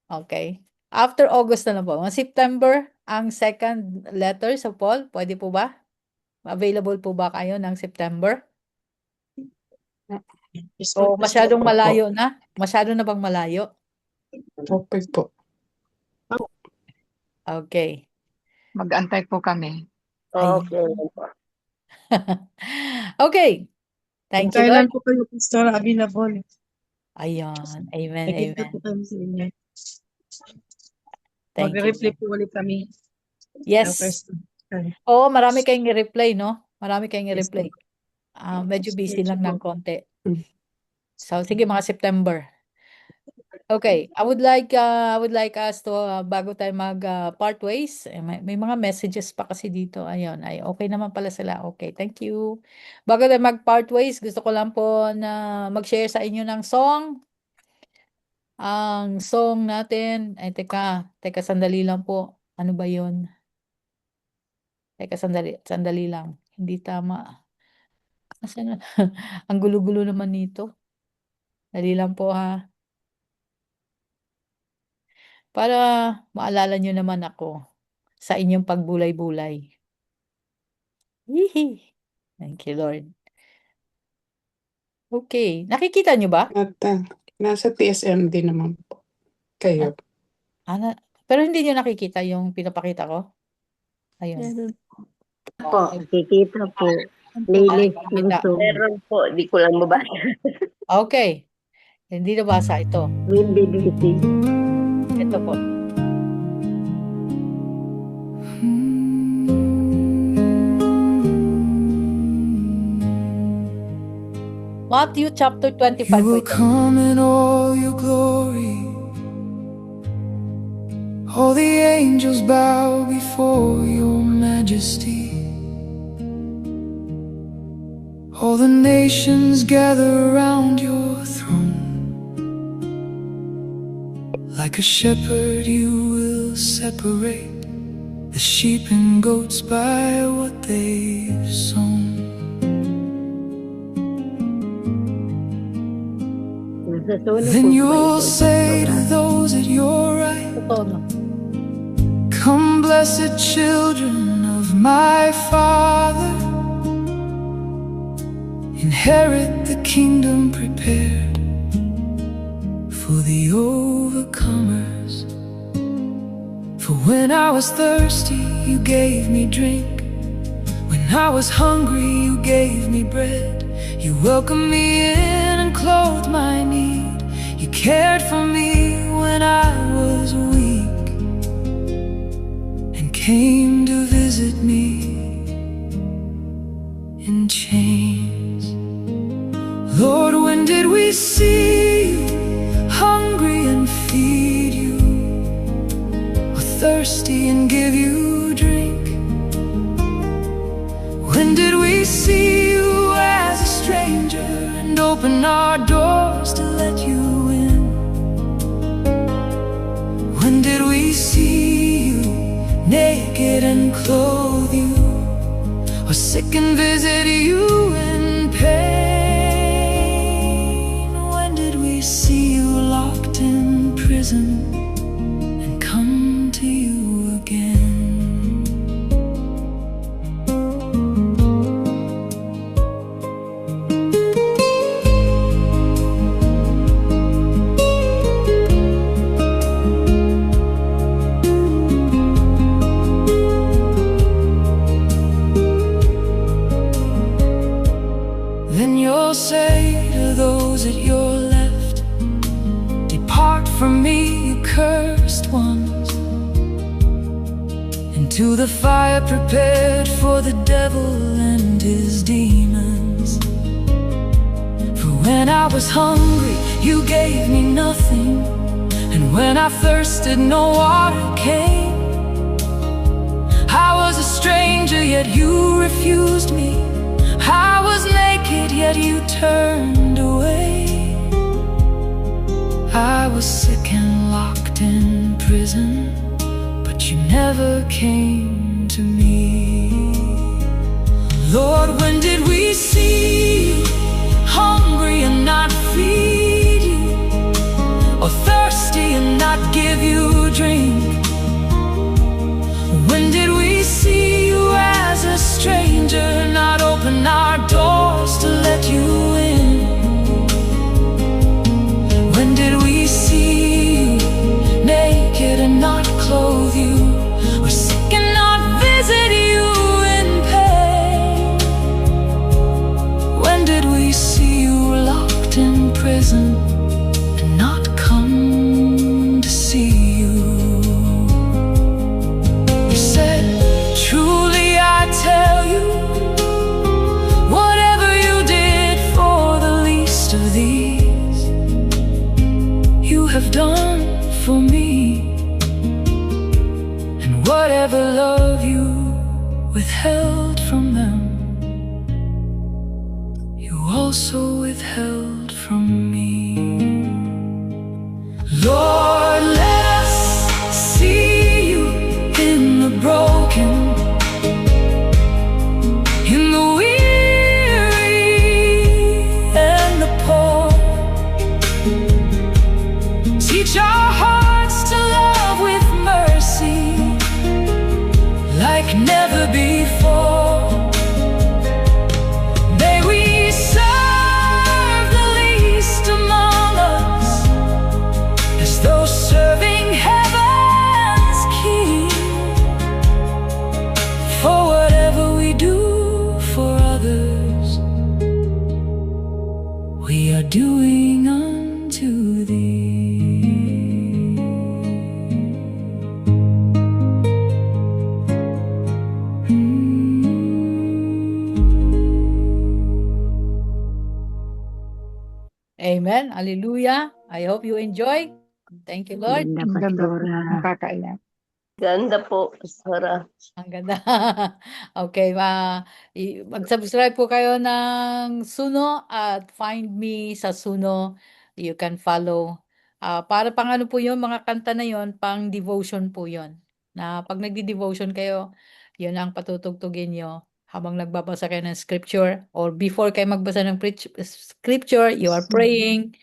Okay? After August na lang po. Mga September, ang second letter sa Paul, pwede po ba? Available po ba kayo ng September? O masyadong malayo na? Masyado na bang malayo? Okay po. Okay. Mag-antay po kami. Okay. Okay. Thank you, Kailan Lord. po kayo, Pastor, available? Ayan. Amen. Nakita Amen. po kami sa inyo. Thank you. Mag-reply po ulit kami. Yes. Oo, marami kayong i-reply, no? Marami kayong i-reply. Medyo busy lang ng konti. So, sige, mga September. Okay, I would like us to bago tayo mag part ways, may mga messages pa kasi dito. Ayun, ay okay naman pala sila. Okay, thank you. Bago tayo mag part ways, gusto ko lang po na mag-share sa inyo ng song. Ang song natin, ay teka sandali lang po. Ano ba 'yon? Teka sandali lang. Hindi tama. Nasaan na? Ang gulo-gulo naman nito. Dali lang po ha. Para maalala nyo naman ako sa inyong pagbulay-bulay. Hihi. Thank you, Lord. Okay. Nakikita nyo ba? At nasa TSMD naman po kayo. Pero hindi nyo nakikita yung pinapakita ko? Ayun. Po. Nakikita po. Lilis puso. Meron po, di ko lang mabasa. Okay. Hindi nabasa ito. Windy Beauty. Ito po. Matthew chapter 25. You will come in all your glory. All the angels bow before your majesty. All the nations gather around your throne. Like a shepherd you will separate the sheep and goats by what they've sown. Then you'll say to those at your right, come blessed children of my Father, inherit the kingdom prepared for the overcomers. For when I was thirsty, you gave me drink. When I was hungry, you gave me bread. You welcomed me in and clothed my need. You cared for me when I was weak and came to visit me in chains. Lord, when did we see you hungry and feed you, or thirsty and give you drink? When did we see you as a stranger and open our doors to let you in? When did we see you naked and clothe you, or sick and visit you in pain? When did we see you locked in prison and come to you again? Then you'll say to those at your left, depart from me, you cursed ones, into the fire prepared for the devil and his demons. For when I was hungry, you gave me nothing, and when I thirsted, no water came. I was a stranger, yet you refused me. I was naked, yet you turned away. I was sick and locked in prison, but you never came to me. Lord, when did we see you hungry and not feed you, or thirsty and not give you drink? When did we see you as a stranger, not open our doors to let you in? When did we see you naked and not clothe you, or sick and not visit you in pain? When did we see you locked in prison and not come to see you? have done for me, and whatever love you withheld from them, you also withheld from me. Lord, let us see you in the broken, in the weary and the poor. Teach our hearts to love with mercy like never before. May we serve the least among us as though serving heaven's King. For whatever we do for others, we are doing unto thee. Amen. Hallelujah. I hope you enjoy. Thank you, Lord. Ganda, Ang ganda po. Pastora. Nakakaiyak. Ganda po, Pastora. Ang ganda. Okay, mag-subscribe po kayo ng Suno at find me sa Suno. You can follow. Para pang ano po yun, mga kanta na yun, pang devotion po yun. Na pag nagdi-devotion kayo, yun ang patutugtugin nyo habang nagbabasa kayo ng scripture or before kayo magbasa ng scripture, you are praying.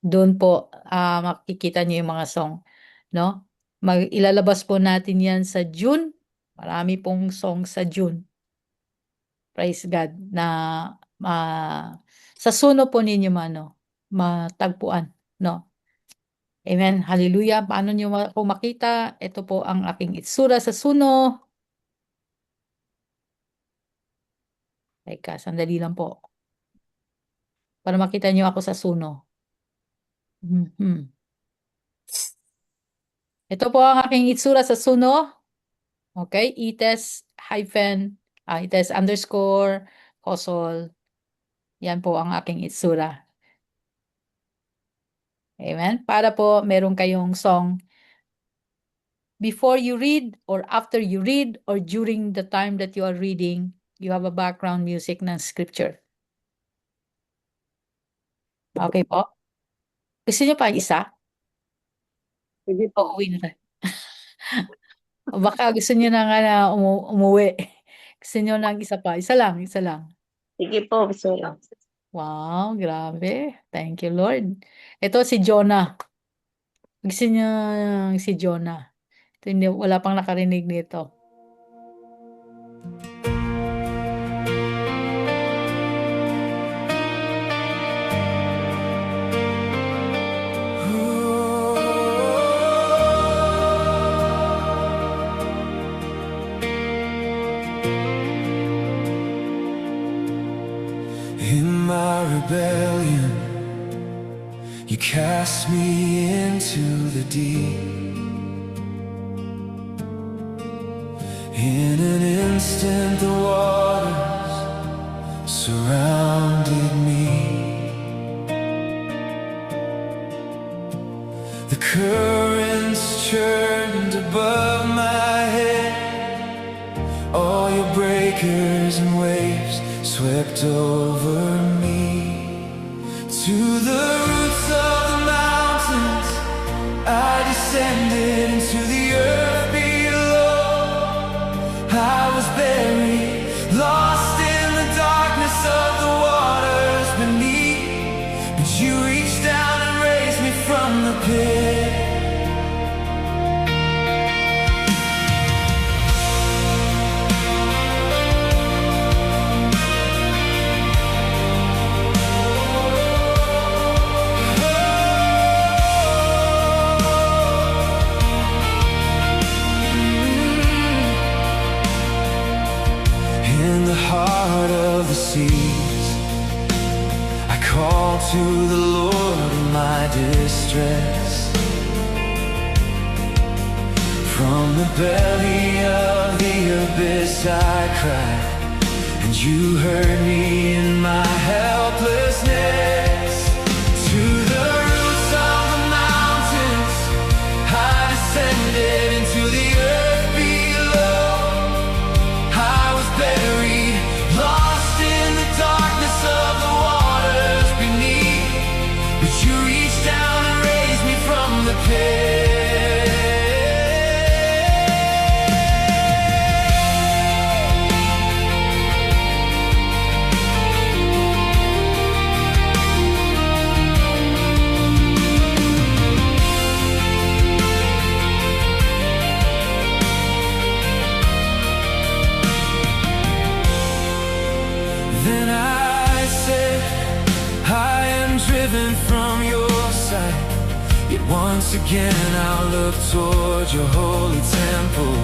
Doon po makikita nyo yung mga song. No? Ilalabas po natin yan sa June. Marami pong song sa June. Praise God. Na sa Suno po ninyo matagpuan. No? Amen. Hallelujah. Paano nyo po makita? Ito po ang aking itsura sa Suno. Teka, sandali lang po. Para makita nyo ako sa Suno. Ito po ang aking itsura sa Suno. Okay, ites underscore Kosol. Yan po ang aking itsura. Amen. Para po meron kayong song before you read or after you read or during the time that you are reading, you have a background music ng scripture. Okay po? Gusto niyo pa isa? Sige po. Uwi na. Baka gusto niyo na nga na umuwi. Gusto niyo ng isa pa. Isa lang. Sige po, Pastora. Wow, grabe. Thank you, Lord. Ito si Jonah. Gusto niyo si Jonah. Ito, wala pang nakarinig nito. In my rebellion, you cast me into the deep. In an instant, the waters surrounded me. The currents churned above my head. All your breakers and waves swept over me. To the roots of the mountains I descended, into the earth below I was buried, lost in the darkness of the waters beneath. But you reached down and raised me from the pit. Heart of the seas, I call to the Lord in my distress. From the belly of the abyss I cried, and you heard me in my helplessness. To the roots of the mountain once again I'll look toward your holy temple.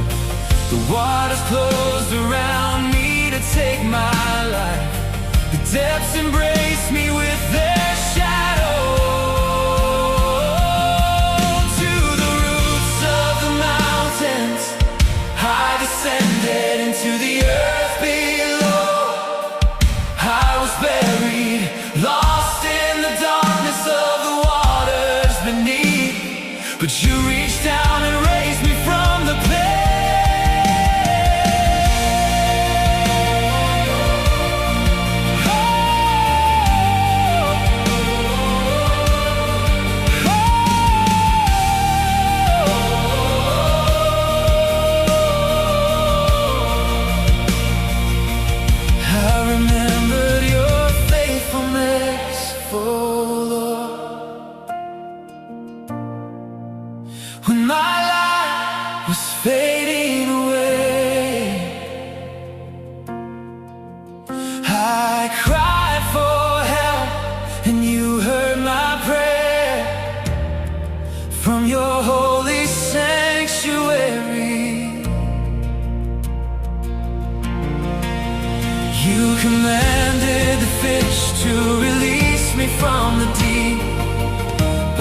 The waters closed around me to take my life. The depths embrace me with their shadow. To the roots of the mountains I descended into the earth below. I was buried, lost in the darkness of the waters beneath. But you reached down and raised me from the pit. When my life was fading away, I cried for help and you heard my prayer. From your holy sanctuary, you commanded the fish to release me from the deep.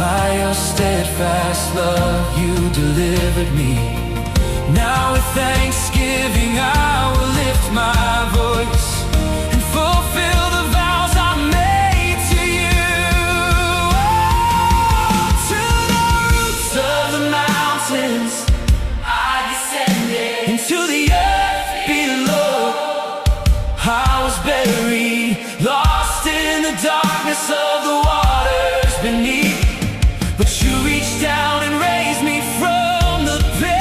By your steadfast love you delivered me. Now with thanksgiving I will lift my voice and fulfill the vows I made to you. Oh, to the roots of the mountains I descended into the earth below. I was buried, lost in the darkness of the waters beneath. But you reached down and raised me from the pit.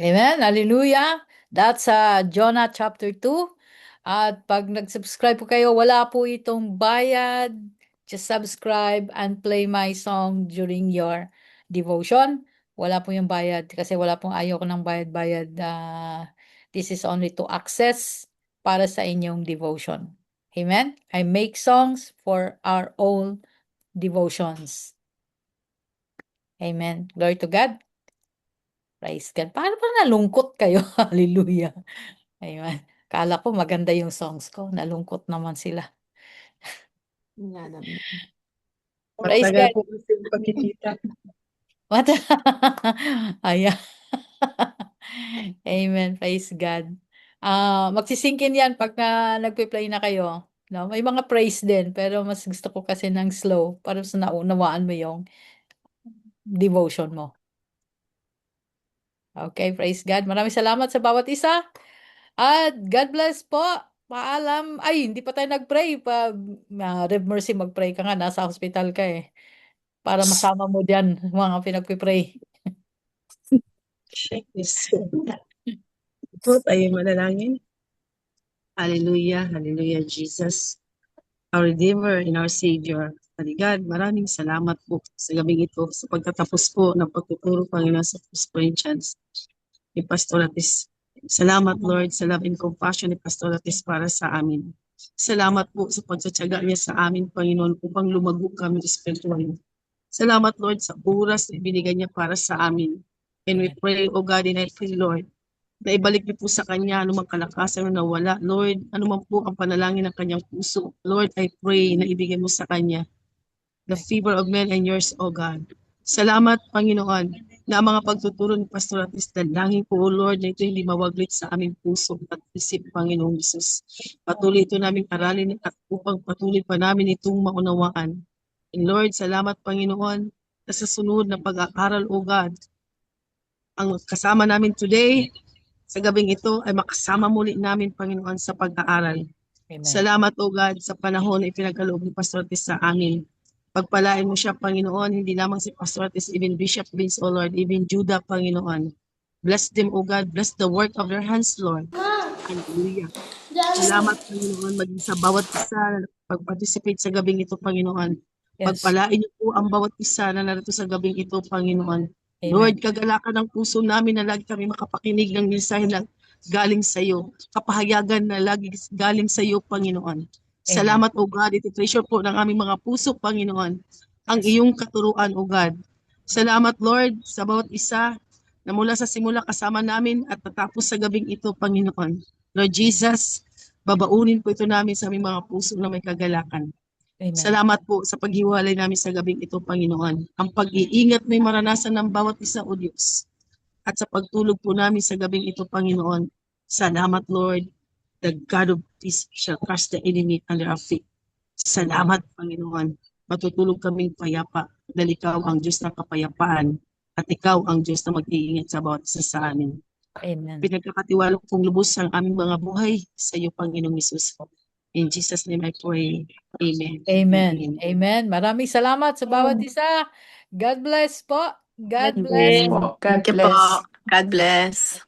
Amen. Hallelujah. That's Jonah chapter 2. At pag nag-subscribe po kayo, wala po itong bayad. Just subscribe and play my song during your devotion. Wala po yung bayad kasi wala pong ayaw ko ng bayad-bayad. This is only to access para sa inyong devotion. Amen. I make songs for our own devotions. Amen. Glory to God. Praise God. Paano pa nalungkot kayo? Hallelujah. Amen. Kala ko maganda yung songs ko. Nalungkot naman sila. Praise Matagal God. po kasi yung pagkikita. What? Ayan. Amen. Praise God. Magsisingkin yan pag nagpe-play na kayo. No? May mga praise din, pero mas gusto ko kasi ng slow para sa naunawaan mo yung devotion mo. Okay, praise God. Maraming salamat sa bawat isa. At God bless po. Paalam. Ay, hindi pa tayo nag-pray. Rev Mercy, mag-pray ka nga. Nasa hospital ka eh. Para masama mo dyan mga pinagpipray. Yes. Po tayo manalangin. Hallelujah, hallelujah, Jesus, our Redeemer and our Savior. God, maraming salamat po sa gabing ito sa pagtatapos po ng pagtuturo, Panginoon, sa 1 Corinthians ni Pastor Atis. Salamat, Lord, sa love and compassion ni Pastor Atis para sa amin. Salamat po sa pagtsatsaga niya sa amin, Panginoon, upang lumago kami spiritually. Salamat, Lord, sa oras na ibinigay niya para sa amin. And we pray, O God, and I pray, Lord, na ibalik niyo po sa kanya anumang kalakasan na nawala. Lord, anuman po ang panalangin ng kanyang puso. Lord, I pray na ibigay mo sa kanya the favor of men and yours, O God. Salamat, Panginoon, na mga pagtuturo ni Pastor Atis, dalangin po, O Lord, na ito hindi mawaglit sa aming puso at isip, Panginoong Jesus. Patuloy ito naming aralin at upang patuloy pa namin itong maunawaan. And Lord, salamat, Panginoon, na sa sunod na pag-aaral, O God, ang kasama namin today, sa gabing ito ay makasama muli namin, Panginoon, sa pag-aaral. Amen. Salamat, O God, sa panahon na ipinagkaloob ni Pastor Atis sa amin. Pagpalain mo siya, Panginoon, hindi lamang si Pastor Atis, even Bishop Vince, O Lord, even Judah, Panginoon. Bless them, O God. Bless the work of their hands, Lord. Hallelujah. Salamat, Panginoon, maging sa bawat isa na pag-participate sa gabing ito, Panginoon. Yes. Pagpalain niyo po ang bawat isa na narito sa gabing ito, Panginoon. Amen. Lord, kagalakan ng puso namin na lagi kami makapakinig ng mensahe na galing sa iyo. Kapahayagan na lagi galing sa iyo, Panginoon. Salamat, O God. Ito treasure po ng aming mga puso, Panginoon. Ang iyong katuruan, O God. Salamat, Lord, sa bawat isa na mula sa simula kasama namin at tatapos sa gabing ito, Panginoon. Lord Jesus, babaunin po ito namin sa aming mga puso na may kagalakan. Amen. Salamat po sa paghiwalay namin sa gabing ito, Panginoon. Ang pag-iingat may maranasan ng bawat isa, O Diyos. At sa pagtulog po namin sa gabing ito, Panginoon. Salamat, Lord. The God of peace shall crush the enemy under our feet. Salamat, Panginoon. Matutulog kaming payapa dahil ikaw ang Diyos ng kapayapaan at ikaw ang Diyos na mag-iingat sa bawat isa sa amin. Amen. Pinagkakatiwala kong lubos ang aming mga buhay sa iyo, Panginoong Hesus. In Jesus' name I pray. Amen. Amen. Amen. Maraming salamat sa bawat isa. God bless po. God bless. Thank you po. God bless.